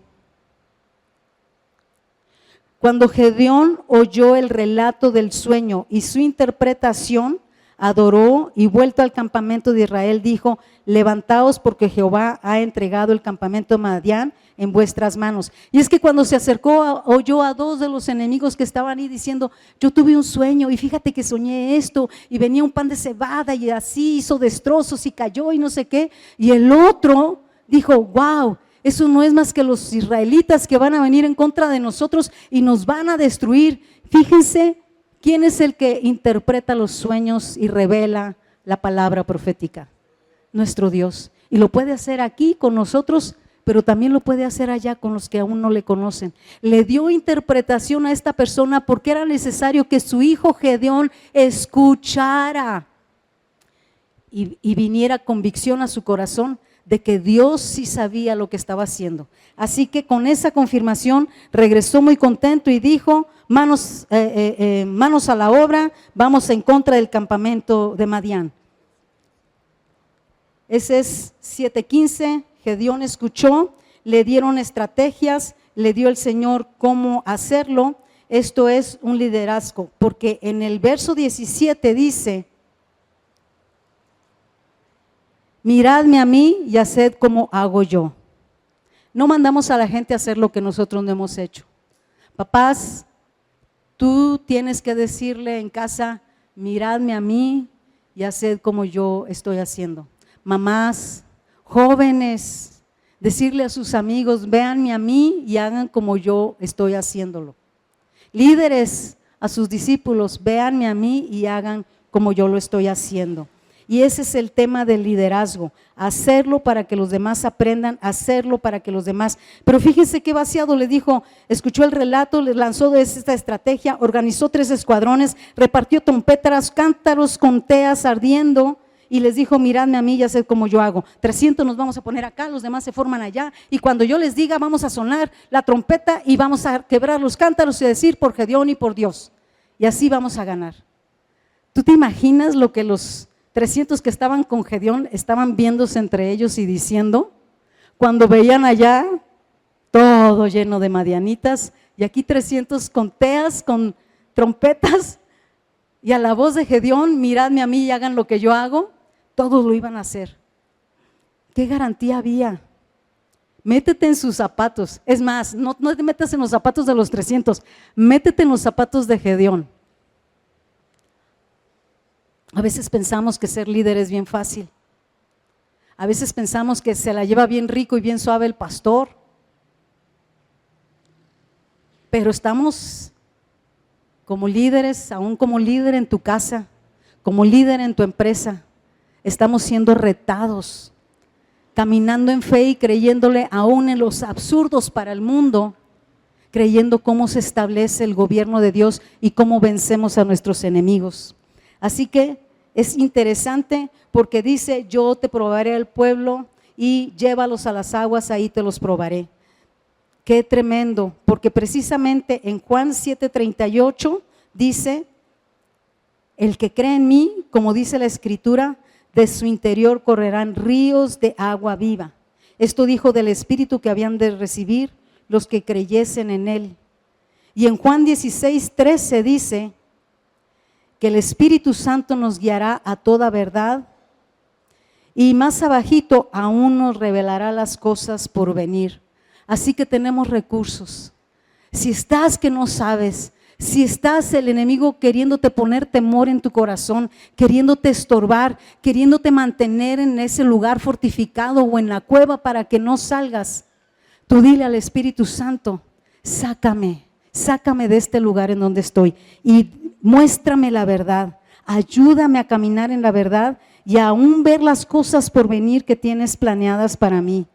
cuando Gedeón oyó el relato del sueño y su interpretación, adoró y vuelto al campamento de Israel dijo: levantaos porque Jehová ha entregado el campamento de Madián en vuestras manos. Y es que cuando se acercó, oyó a dos de los enemigos que estaban ahí diciendo: yo tuve un sueño y fíjate que soñé esto, y venía un pan de cebada y así hizo destrozos y cayó y no sé qué. Y el otro dijo: wow, eso no es más que los israelitas que van a venir en contra de nosotros y nos van a destruir. Fíjense quién es el que interpreta los sueños y revela la palabra profética: nuestro Dios. Y lo puede hacer aquí con nosotros, pero también lo puede hacer allá con los que aún no le conocen. Le dio interpretación a esta persona porque era necesario que su hijo Gedeón escuchara y viniera convicción a su corazón de que Dios sí sabía lo que estaba haciendo. Así que con esa confirmación regresó muy contento y dijo: manos a la obra, vamos en contra del campamento de Madián. Ese es 7:15. Gedeón escuchó, le dieron estrategias, le dio el Señor cómo hacerlo. Esto es un liderazgo, porque en el verso 17 dice: miradme a mí y haced como hago yo. No mandamos a la gente a hacer lo que nosotros no hemos hecho. Papás, tú tienes que decirle en casa: miradme a mí y haced como yo estoy haciendo. Mamás, jóvenes, decirle a sus amigos: véanme a mí y hagan como yo estoy haciéndolo. Líderes, a sus discípulos: véanme a mí y hagan como yo lo estoy haciendo. Y ese es el tema del liderazgo: hacerlo para que los demás aprendan, hacerlo para que los demás. Pero fíjense qué vaciado le dijo: escuchó el relato, le lanzó esta estrategia, organizó 3 escuadrones, repartió trompetas, cántaros con teas ardiendo, y les dijo: miradme a mí y haced como yo hago. 300 nos vamos a poner acá, los demás se forman allá, y cuando yo les diga vamos a sonar la trompeta y vamos a quebrar los cántaros y decir: por Gedeón y por Dios. Y así vamos a ganar. ¿Tú te imaginas lo que los 300 que estaban con Gedeón estaban viéndose entre ellos y diciendo, cuando veían allá todo lleno de madianitas y aquí 300 con teas, con trompetas, y a la voz de Gedeón: miradme a mí y hagan lo que yo hago? Todos lo iban a hacer. ¿Qué garantía había? Métete en sus zapatos. Es más, no te metas en los zapatos de los 300, métete en los zapatos de Gedeón. A veces pensamos que ser líder es bien fácil. A veces pensamos que se la lleva bien rico y bien suave el pastor. Pero estamos como líderes, aún como líder en tu casa, como líder en tu empresa, estamos siendo retados, caminando en fe y creyéndole aún en los absurdos para el mundo, creyendo cómo se establece el gobierno de Dios y cómo vencemos a nuestros enemigos. Así que es interesante porque dice: yo te probaré al pueblo y llévalos a las aguas, ahí te los probaré. Qué tremendo, porque precisamente en Juan 7:38 dice: el que cree en mí, como dice la escritura, de su interior correrán ríos de agua viva. Esto dijo del Espíritu que habían de recibir los que creyesen en él. Y en Juan 16:13 dice: que el Espíritu Santo nos guiará a toda verdad. Y más abajito, aún nos revelará las cosas por venir. Así que tenemos recursos. Si estás que no sabes, si estás el enemigo queriéndote poner temor en tu corazón, queriéndote estorbar, queriéndote mantener en ese lugar fortificado o en la cueva para que no salgas, tú dile al Espíritu Santo, sácame de este lugar en donde estoy y muéstrame la verdad, ayúdame a caminar en la verdad y aún ver las cosas por venir que tienes planeadas para mí.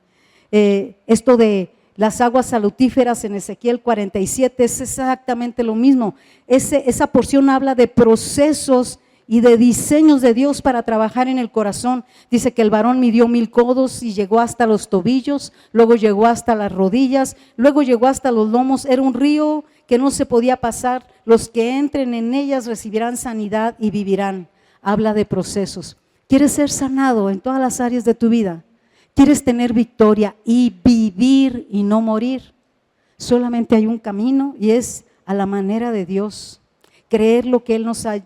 Esto de las aguas salutíferas en Ezequiel 47 es exactamente lo mismo. Esa porción habla de procesos y de diseños de Dios para trabajar en el corazón. Dice que el varón midió 1000 codos y llegó hasta los tobillos, luego llegó hasta las rodillas, luego llegó hasta los lomos. Era un río que no se podía pasar. Los que entren en ellas recibirán sanidad y vivirán. Habla de procesos. ¿Quieres ser sanado en todas las áreas de tu vida? ¿Quieres tener victoria y vivir y no morir? Solamente hay un camino y es a la manera de Dios. Creer lo que Él nos ha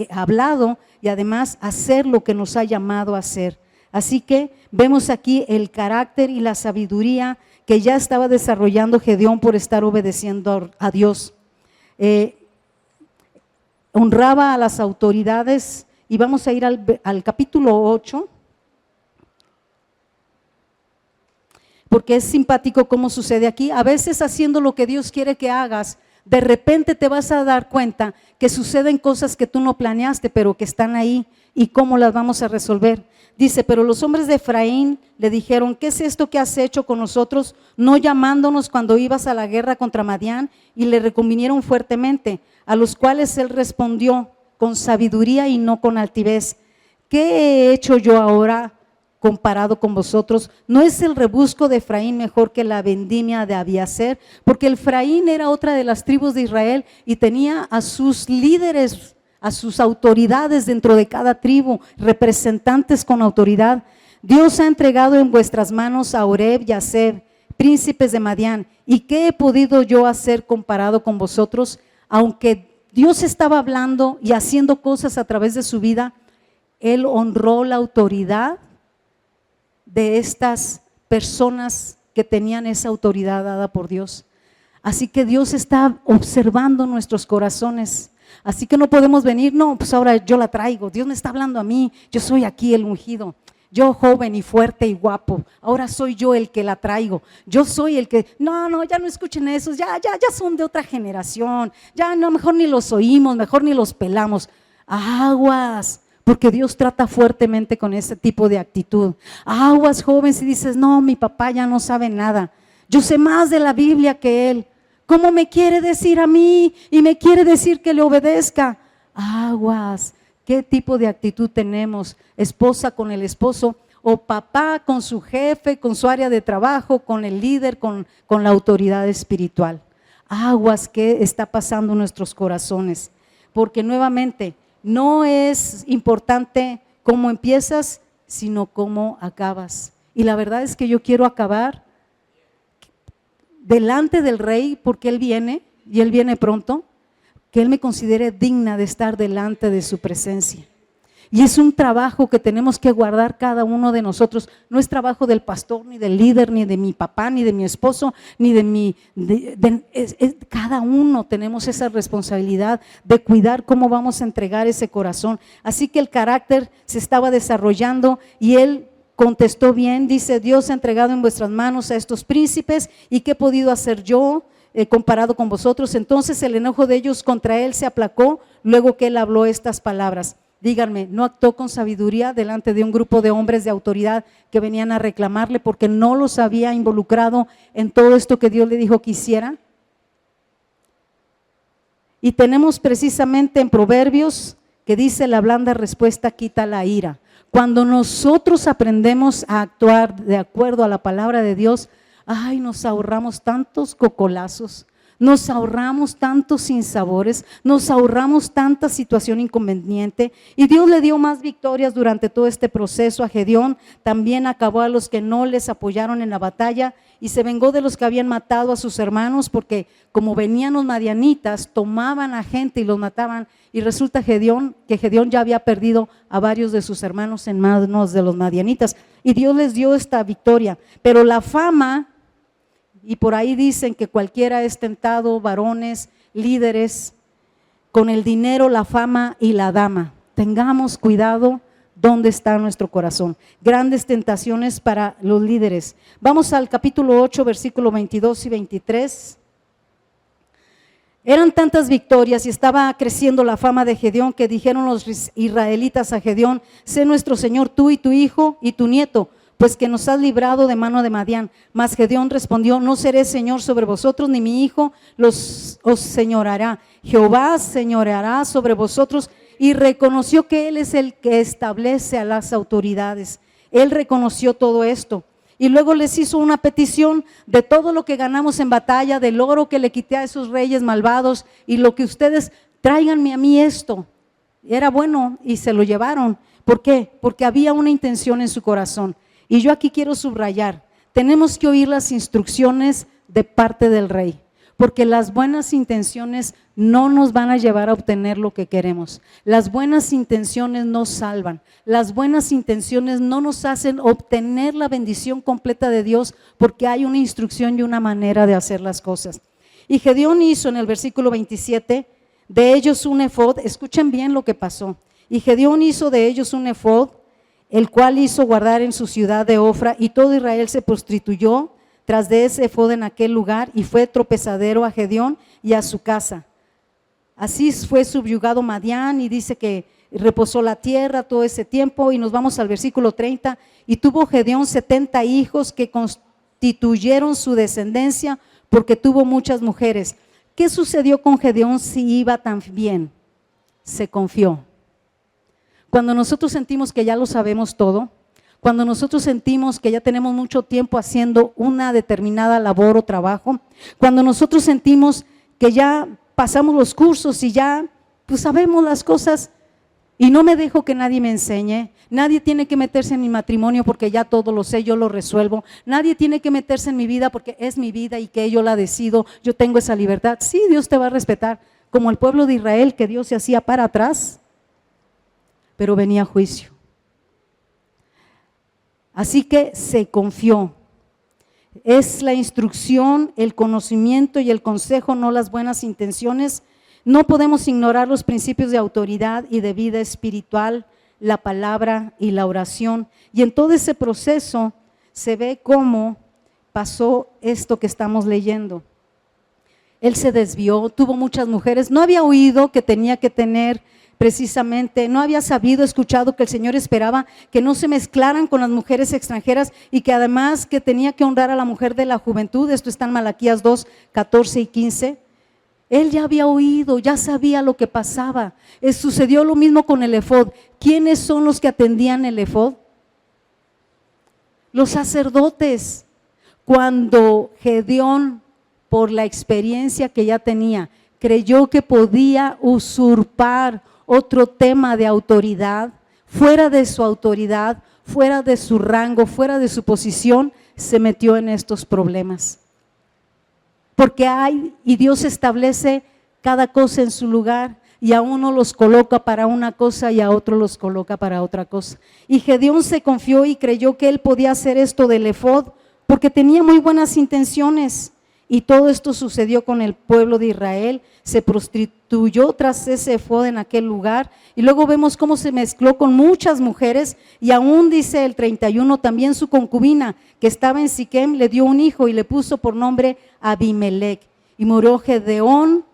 hablado y además hacer lo que nos ha llamado a hacer. Así que vemos aquí el carácter y la sabiduría que ya estaba desarrollando Gedeón por estar obedeciendo a Dios. Honraba a las autoridades y vamos a ir al capítulo 8. Porque es simpático cómo sucede aquí. A veces haciendo lo que Dios quiere que hagas, de repente te vas a dar cuenta que suceden cosas que tú no planeaste, pero que están ahí. ¿Y cómo las vamos a resolver? Dice, pero los hombres de Efraín le dijeron, ¿qué es esto que has hecho con nosotros? No llamándonos cuando ibas a la guerra contra Madián, y le reconvinieron fuertemente, a los cuales él respondió con sabiduría y no con altivez. ¿Qué he hecho yo ahora comparado con vosotros? ¿No es el rebusco de Efraín mejor que la vendimia de Abiezer? Porque Efraín era otra de las tribus de Israel y tenía a sus líderes, a sus autoridades dentro de cada tribu, representantes con autoridad. Dios ha entregado en vuestras manos a Oreb y a Zeb, príncipes de Madián. ¿Y qué he podido yo hacer comparado con vosotros? Aunque Dios estaba hablando y haciendo cosas a través de su vida, Él honró la autoridad de estas personas que tenían esa autoridad dada por Dios. Así que Dios está observando nuestros corazones. Así que no podemos venir, no, pues ahora yo la traigo, Dios me está hablando a mí, yo soy aquí el ungido, yo joven y fuerte y guapo, ahora soy yo el que la traigo, yo soy el que, no, ya no escuchen esos, ya son de otra generación, ya no, mejor ni los oímos, mejor ni los pelamos. Aguas, porque Dios trata fuertemente con ese tipo de actitud. Aguas, joven, si dices, no, mi papá ya no sabe nada, yo sé más de la Biblia que él. ¿Cómo me quiere decir a mí y me quiere decir que le obedezca? Aguas, ¿qué tipo de actitud tenemos? Esposa con el esposo o papá con su jefe, con su área de trabajo, con el líder, con la autoridad espiritual. Aguas, ¿qué está pasando en nuestros corazones? Porque nuevamente no es importante cómo empiezas, sino cómo acabas. Y la verdad es que yo quiero acabar delante del Rey, porque Él viene y Él viene pronto, que Él me considere digna de estar delante de su presencia. Y es un trabajo que tenemos que guardar cada uno de nosotros. No es trabajo del pastor, ni del líder, ni de mi papá, ni de mi esposo, ni de mi… cada uno tenemos esa responsabilidad de cuidar cómo vamos a entregar ese corazón. Así que el carácter se estaba desarrollando y él contestó bien, dice, Dios ha entregado en vuestras manos a estos príncipes, ¿y qué he podido hacer yo comparado con vosotros? Entonces el enojo de ellos contra él se aplacó luego que él habló estas palabras. Díganme, ¿no actuó con sabiduría delante de un grupo de hombres de autoridad que venían a reclamarle porque no los había involucrado en todo esto que Dios le dijo que hiciera? Y tenemos precisamente en Proverbios que dice, la blanda respuesta quita la ira. Cuando nosotros aprendemos a actuar de acuerdo a la palabra de Dios, ay, nos ahorramos tantos cocolazos, Nos ahorramos tantos sinsabores, nos ahorramos tanta situación inconveniente y Dios le dio más victorias durante todo este proceso a Gedeón. También acabó a los que no les apoyaron en la batalla y se vengó de los que habían matado a sus hermanos, porque como venían los madianitas, tomaban a gente y los mataban, y resulta que Gedeón ya había perdido a varios de sus hermanos en manos de los madianitas y Dios les dio esta victoria. Pero la fama, y por ahí dicen que cualquiera es tentado, varones, líderes, con el dinero, la fama y la dama. Tengamos cuidado dónde está nuestro corazón. Grandes tentaciones para los líderes. Vamos al capítulo 8, versículo 22 y 23. Eran tantas victorias y estaba creciendo la fama de Gedeón que dijeron los israelitas a Gedeón: sé nuestro Señor tú y tu hijo y tu nieto, pues que nos has librado de mano de Madián. Mas Gedeón respondió: no seré señor sobre vosotros, ni mi hijo os señoreará. Jehová señoreará sobre vosotros. Y reconoció que Él es el que establece a las autoridades. Él reconoció todo esto. Y luego les hizo una petición: de todo lo que ganamos en batalla, del oro que le quité a esos reyes malvados, y lo que ustedes, tráiganme a mí esto. Era bueno y se lo llevaron. ¿Por qué? Porque había una intención en su corazón. Y yo aquí quiero subrayar: tenemos que oír las instrucciones de parte del rey, porque las buenas intenciones no nos van a llevar a obtener lo que queremos. Las buenas intenciones nos salvan. Las buenas intenciones no nos hacen obtener la bendición completa de Dios, porque hay una instrucción y una manera de hacer las cosas. Y Gedeón hizo en el versículo 27 de ellos un efod. Escuchen bien lo que pasó. Y Gedeón hizo de ellos un efod, el cual hizo guardar en su ciudad de Ofra, y todo Israel se prostituyó tras de ese efod en aquel lugar, y fue tropezadero a Gedeón y a su casa. Así fue subyugado Madián, y dice que reposó la tierra todo ese tiempo. Y nos vamos al versículo 30. Y tuvo Gedeón 70 hijos que constituyeron su descendencia, porque tuvo muchas mujeres. ¿Qué sucedió con Gedeón si iba tan bien? Se confió. Cuando nosotros sentimos que ya lo sabemos todo, cuando nosotros sentimos que ya tenemos mucho tiempo haciendo una determinada labor o trabajo, cuando nosotros sentimos que ya pasamos los cursos y ya pues sabemos las cosas y no me dejo que nadie me enseñe, nadie tiene que meterse en mi matrimonio porque ya todo lo sé, yo lo resuelvo, nadie tiene que meterse en mi vida porque es mi vida y que yo la decido, yo tengo esa libertad. Sí, Dios te va a respetar, como el pueblo de Israel, que Dios se hacía para atrás, pero venía juicio. Así que se confió. Es la instrucción, el conocimiento y el consejo, no las buenas intenciones. No podemos ignorar los principios de autoridad y de vida espiritual, la palabra y la oración. Y en todo ese proceso se ve cómo pasó esto que estamos leyendo. Él se desvió, tuvo muchas mujeres, no había oído que tenía que tener precisamente, no había sabido, escuchado que el Señor esperaba que no se mezclaran con las mujeres extranjeras, y que además que tenía que honrar a la mujer de la juventud. Esto está en Malaquías 2, 14 y 15. Él ya había oído, ya sabía lo que pasaba. Sucedió lo mismo con el efod. ¿Quiénes son los que atendían el efod? Los sacerdotes. Cuando Gedeón, por la experiencia que ya tenía, creyó que podía usurpar otro tema de autoridad, fuera de su autoridad, fuera de su rango, fuera de su posición, se metió en estos problemas. Porque y Dios establece cada cosa en su lugar, y a uno los coloca para una cosa y a otro los coloca para otra cosa. Y Gedeón se confió y creyó que él podía hacer esto del efod, porque tenía muy buenas intenciones. Y todo esto sucedió con el pueblo de Israel. Se prostituyó tras ese efod en aquel lugar, y luego vemos cómo se mezcló con muchas mujeres, y aún dice el 31, también su concubina que estaba en Siquem le dio un hijo y le puso por nombre Abimelech. Y murió Gedeón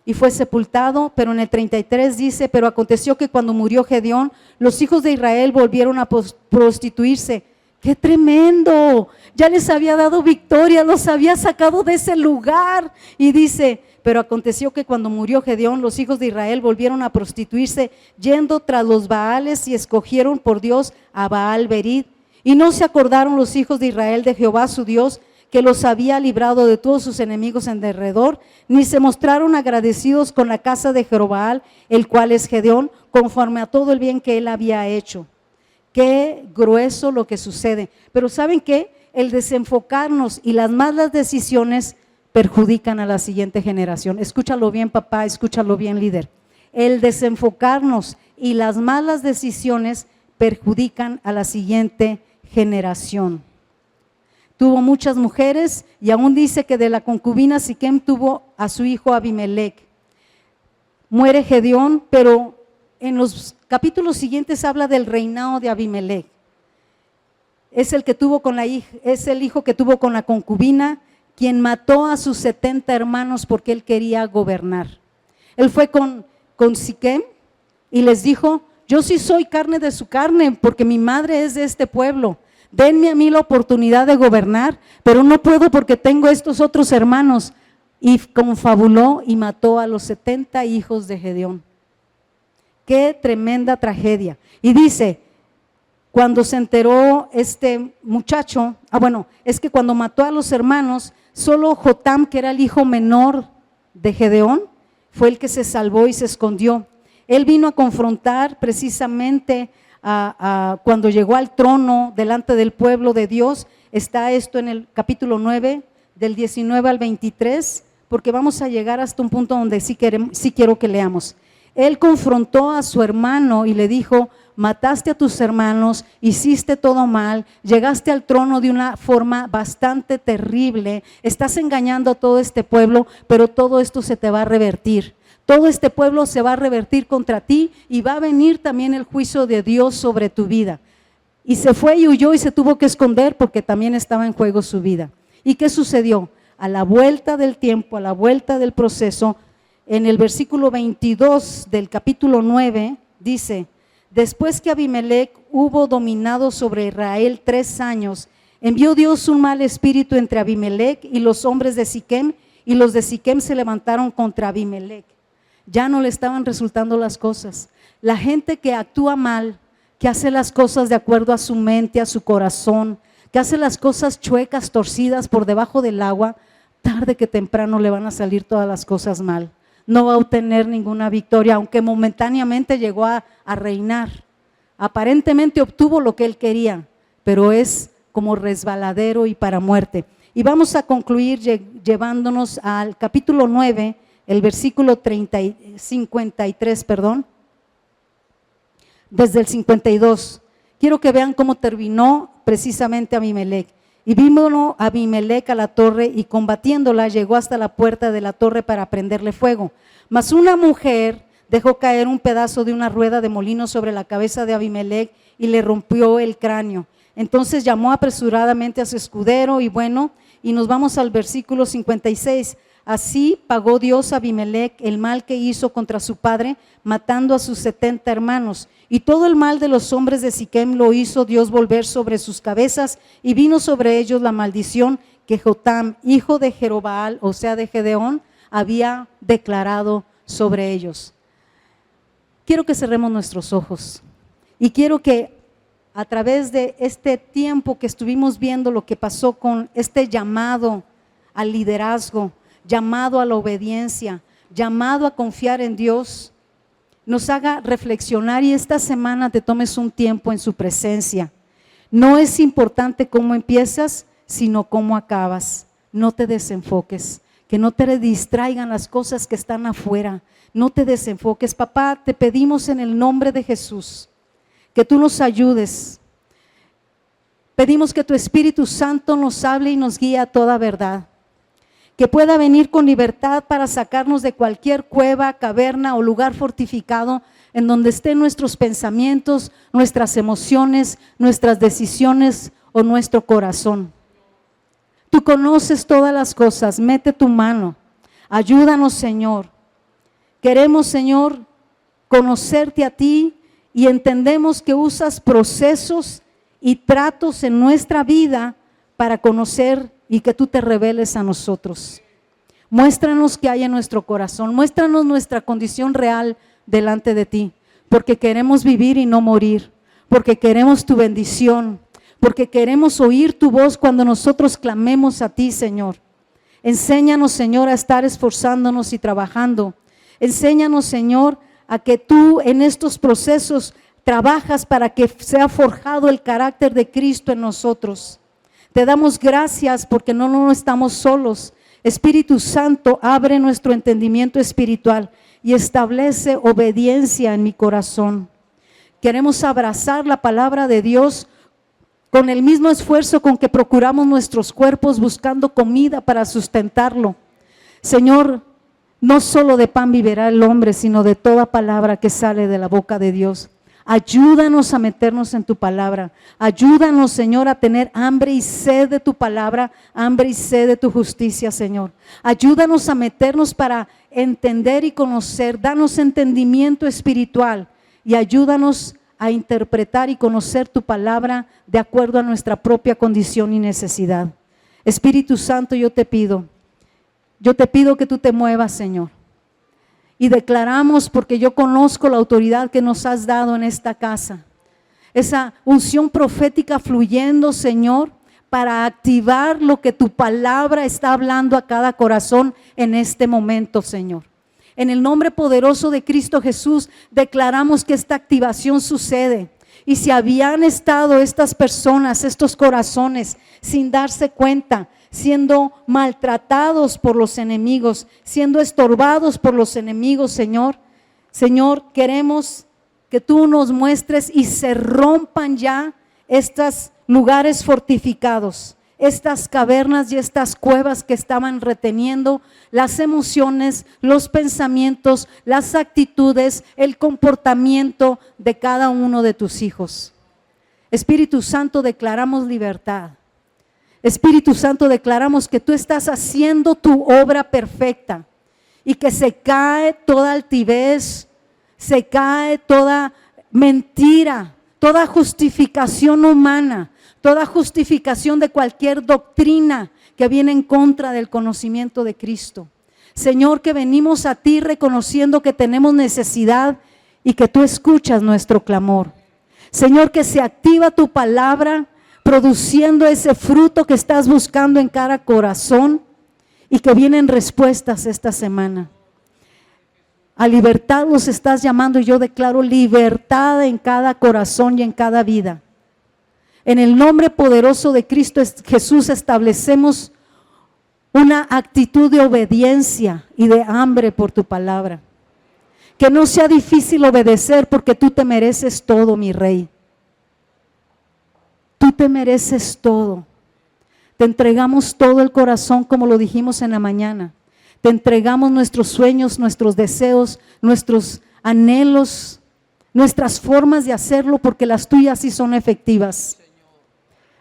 y fue sepultado. Pero en el 33 dice: pero aconteció que cuando murió Gedeón, los hijos de Israel volvieron a prostituirse. ¡Qué tremendo! Ya les había dado victoria, los había sacado de ese lugar. Y dice: pero aconteció que cuando murió Gedeón, los hijos de Israel volvieron a prostituirse, yendo tras los Baales, y escogieron por Dios a Baal Berit. Y no se acordaron los hijos de Israel de Jehová su Dios, que los había librado de todos sus enemigos en derredor, ni se mostraron agradecidos con la casa de Jerobbaal, el cual es Gedeón, conforme a todo el bien que él había hecho. Qué grueso lo que sucede. Pero ¿saben qué? El desenfocarnos y las malas decisiones perjudican a la siguiente generación. Escúchalo bien, papá, escúchalo bien, líder. El desenfocarnos y las malas decisiones perjudican a la siguiente generación. Tuvo muchas mujeres y aún dice que de la concubina Siquem tuvo a su hijo Abimelec. Muere Gedeón, pero en los capítulos siguientes habla del reinado de Abimelec. Es el hijo que tuvo con la concubina, quien mató a sus 70 hermanos porque él quería gobernar. Él fue con Siquem y les dijo: yo sí soy carne de su carne, porque mi madre es de este pueblo. Denme a mí la oportunidad de gobernar, pero no puedo porque tengo estos otros hermanos. Y confabuló y mató a los 70 hijos de Gedeón. Qué tremenda tragedia. Y dice, cuando se enteró este muchacho, es que cuando mató a los hermanos, solo Jotam, que era el hijo menor de Gedeón, fue el que se salvó y se escondió. Él vino a confrontar precisamente cuando llegó al trono delante del pueblo de Dios. Está esto en el capítulo 9, del 19 al 23, porque vamos a llegar hasta un punto donde sí quiero que leamos. Él confrontó a su hermano y le dijo: mataste a tus hermanos, hiciste todo mal, llegaste al trono de una forma bastante terrible, estás engañando a todo este pueblo, pero todo esto se te va a revertir. Todo este pueblo se va a revertir contra ti y va a venir también el juicio de Dios sobre tu vida. Y se fue y huyó y se tuvo que esconder porque también estaba en juego su vida. ¿Y qué sucedió? A la vuelta del tiempo, a la vuelta del proceso, en el versículo 22 del capítulo 9 dice: después que Abimelec hubo dominado sobre Israel 3 años, envió Dios un mal espíritu entre Abimelec y los hombres de Siquem, y los de Siquem se levantaron contra Abimelec. Ya no le estaban resultando las cosas. La gente que actúa mal, que hace las cosas de acuerdo a su mente, a su corazón, que hace las cosas chuecas, torcidas por debajo del agua, tarde que temprano le van a salir todas las cosas mal. No va a obtener ninguna victoria, aunque momentáneamente llegó a reinar. Aparentemente obtuvo lo que él quería, pero es como resbaladero y para muerte. Y vamos a concluir llevándonos al capítulo 9, el versículo 53, desde el 52. Quiero que vean cómo terminó precisamente Abimelec. Y vino Abimelec a la torre y combatiéndola llegó hasta la puerta de la torre para prenderle fuego. Mas una mujer dejó caer un pedazo de una rueda de molino sobre la cabeza de Abimelec y le rompió el cráneo. Entonces llamó apresuradamente a su escudero y nos vamos al versículo 56. Así pagó Dios a Abimelec el mal que hizo contra su padre, matando a sus 70 hermanos. Y todo el mal de los hombres de Siquem lo hizo Dios volver sobre sus cabezas, y vino sobre ellos la maldición que Jotam, hijo de Jerobbaal, o sea de Gedeón, había declarado sobre ellos. Quiero que cerremos nuestros ojos y quiero que a través de este tiempo que estuvimos viendo lo que pasó con este llamado al liderazgo, llamado a la obediencia, llamado a confiar en Dios, nos haga reflexionar y esta semana te tomes un tiempo en su presencia. No es importante cómo empiezas, sino cómo acabas. No te desenfoques, que no te distraigan las cosas que están afuera. No te desenfoques. Papá, te pedimos en el nombre de Jesús que tú nos ayudes. Pedimos que tu Espíritu Santo nos hable y nos guíe a toda verdad. Que pueda venir con libertad para sacarnos de cualquier cueva, caverna o lugar fortificado en donde estén nuestros pensamientos, nuestras emociones, nuestras decisiones o nuestro corazón. Tú conoces todas las cosas, mete tu mano, ayúdanos, Señor. Queremos, Señor, conocerte a ti y entendemos que usas procesos y tratos en nuestra vida para conocer y que tú te reveles a nosotros. Muéstranos qué hay en nuestro corazón, muéstranos nuestra condición real delante de ti, porque queremos vivir y no morir, porque queremos tu bendición, porque queremos oír tu voz cuando nosotros clamemos a ti, Señor. Enséñanos, Señor, a estar esforzándonos y trabajando. Enséñanos, Señor, a que tú en estos procesos trabajas para que sea forjado el carácter de Cristo en nosotros. Te damos gracias porque no estamos solos. Espíritu Santo, abre nuestro entendimiento espiritual y establece obediencia en mi corazón. Queremos abrazar la palabra de Dios con el mismo esfuerzo con que procuramos nuestros cuerpos buscando comida para sustentarlo. Señor, no solo de pan vivirá el hombre, sino de toda palabra que sale de la boca de Dios. Ayúdanos a meternos en tu palabra. Ayúdanos, Señor, a tener hambre y sed de tu palabra, hambre y sed de tu justicia, Señor. Ayúdanos a meternos para entender y conocer. Danos entendimiento espiritual y ayúdanos a interpretar y conocer tu palabra de acuerdo a nuestra propia condición y necesidad. Espíritu Santo, yo te pido que tú te muevas, Señor. Y declaramos, porque yo conozco la autoridad que nos has dado en esta casa, esa unción profética fluyendo, Señor, para activar lo que tu palabra está hablando a cada corazón en este momento, Señor. En el nombre poderoso de Cristo Jesús, declaramos que esta activación sucede. Y si habían estado estas personas, estos corazones, sin darse cuenta, siendo maltratados por los enemigos, siendo estorbados por los enemigos, Señor, queremos que tú nos muestres y se rompan ya estos lugares fortificados, estas cavernas y estas cuevas que estaban reteniendo las emociones, los pensamientos, las actitudes, el comportamiento de cada uno de tus hijos. Espíritu Santo, declaramos libertad. Espíritu Santo, declaramos que tú estás haciendo tu obra perfecta y que se cae toda altivez, se cae toda mentira, toda justificación humana, toda justificación de cualquier doctrina que viene en contra del conocimiento de Cristo. Señor, que venimos a ti reconociendo que tenemos necesidad y que tú escuchas nuestro clamor. Señor, que se activa tu palabra produciendo ese fruto que estás buscando en cada corazón y que vienen respuestas esta semana. A libertad los estás llamando y yo declaro libertad en cada corazón y en cada vida. En el nombre poderoso de Cristo Jesús establecemos una actitud de obediencia y de hambre por tu palabra. Que no sea difícil obedecer porque tú te mereces todo, mi Rey. Tú te mereces todo. Te entregamos todo el corazón como lo dijimos en la mañana. Te entregamos nuestros sueños, nuestros deseos, nuestros anhelos, nuestras formas de hacerlo porque las tuyas sí son efectivas.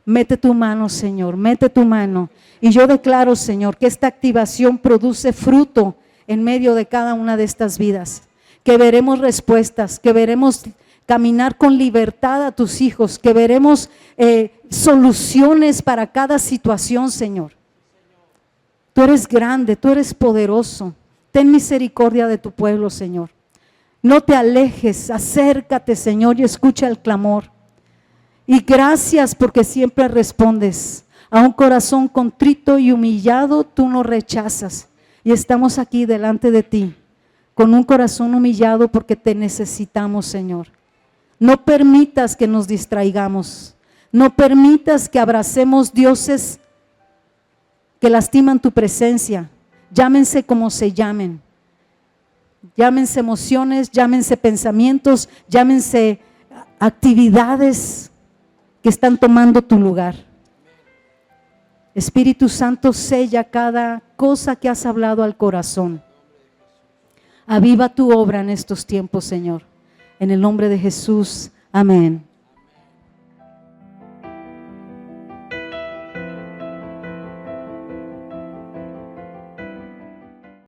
Mete tu mano, Señor, mete tu mano. Y yo declaro, Señor, que esta activación produce fruto en medio de cada una de estas vidas. Que veremos respuestas, que veremos caminar con libertad a tus hijos, que veremos soluciones para cada situación, Señor. Tú eres grande, tú eres poderoso. Ten misericordia de tu pueblo, Señor. No te alejes, acércate, Señor, y escucha el clamor. Y gracias porque siempre respondes. A un corazón contrito y humillado tú no rechazas. Y estamos aquí delante de ti, con un corazón humillado porque te necesitamos, Señor. No permitas que nos distraigamos. No permitas que abracemos dioses que lastiman tu presencia. Llámense como se llamen. Llámense emociones, llámense pensamientos, llámense actividades que están tomando tu lugar. Espíritu Santo, sella cada cosa que has hablado al corazón. Aviva tu obra en estos tiempos, Señor. En el nombre de Jesús, amén.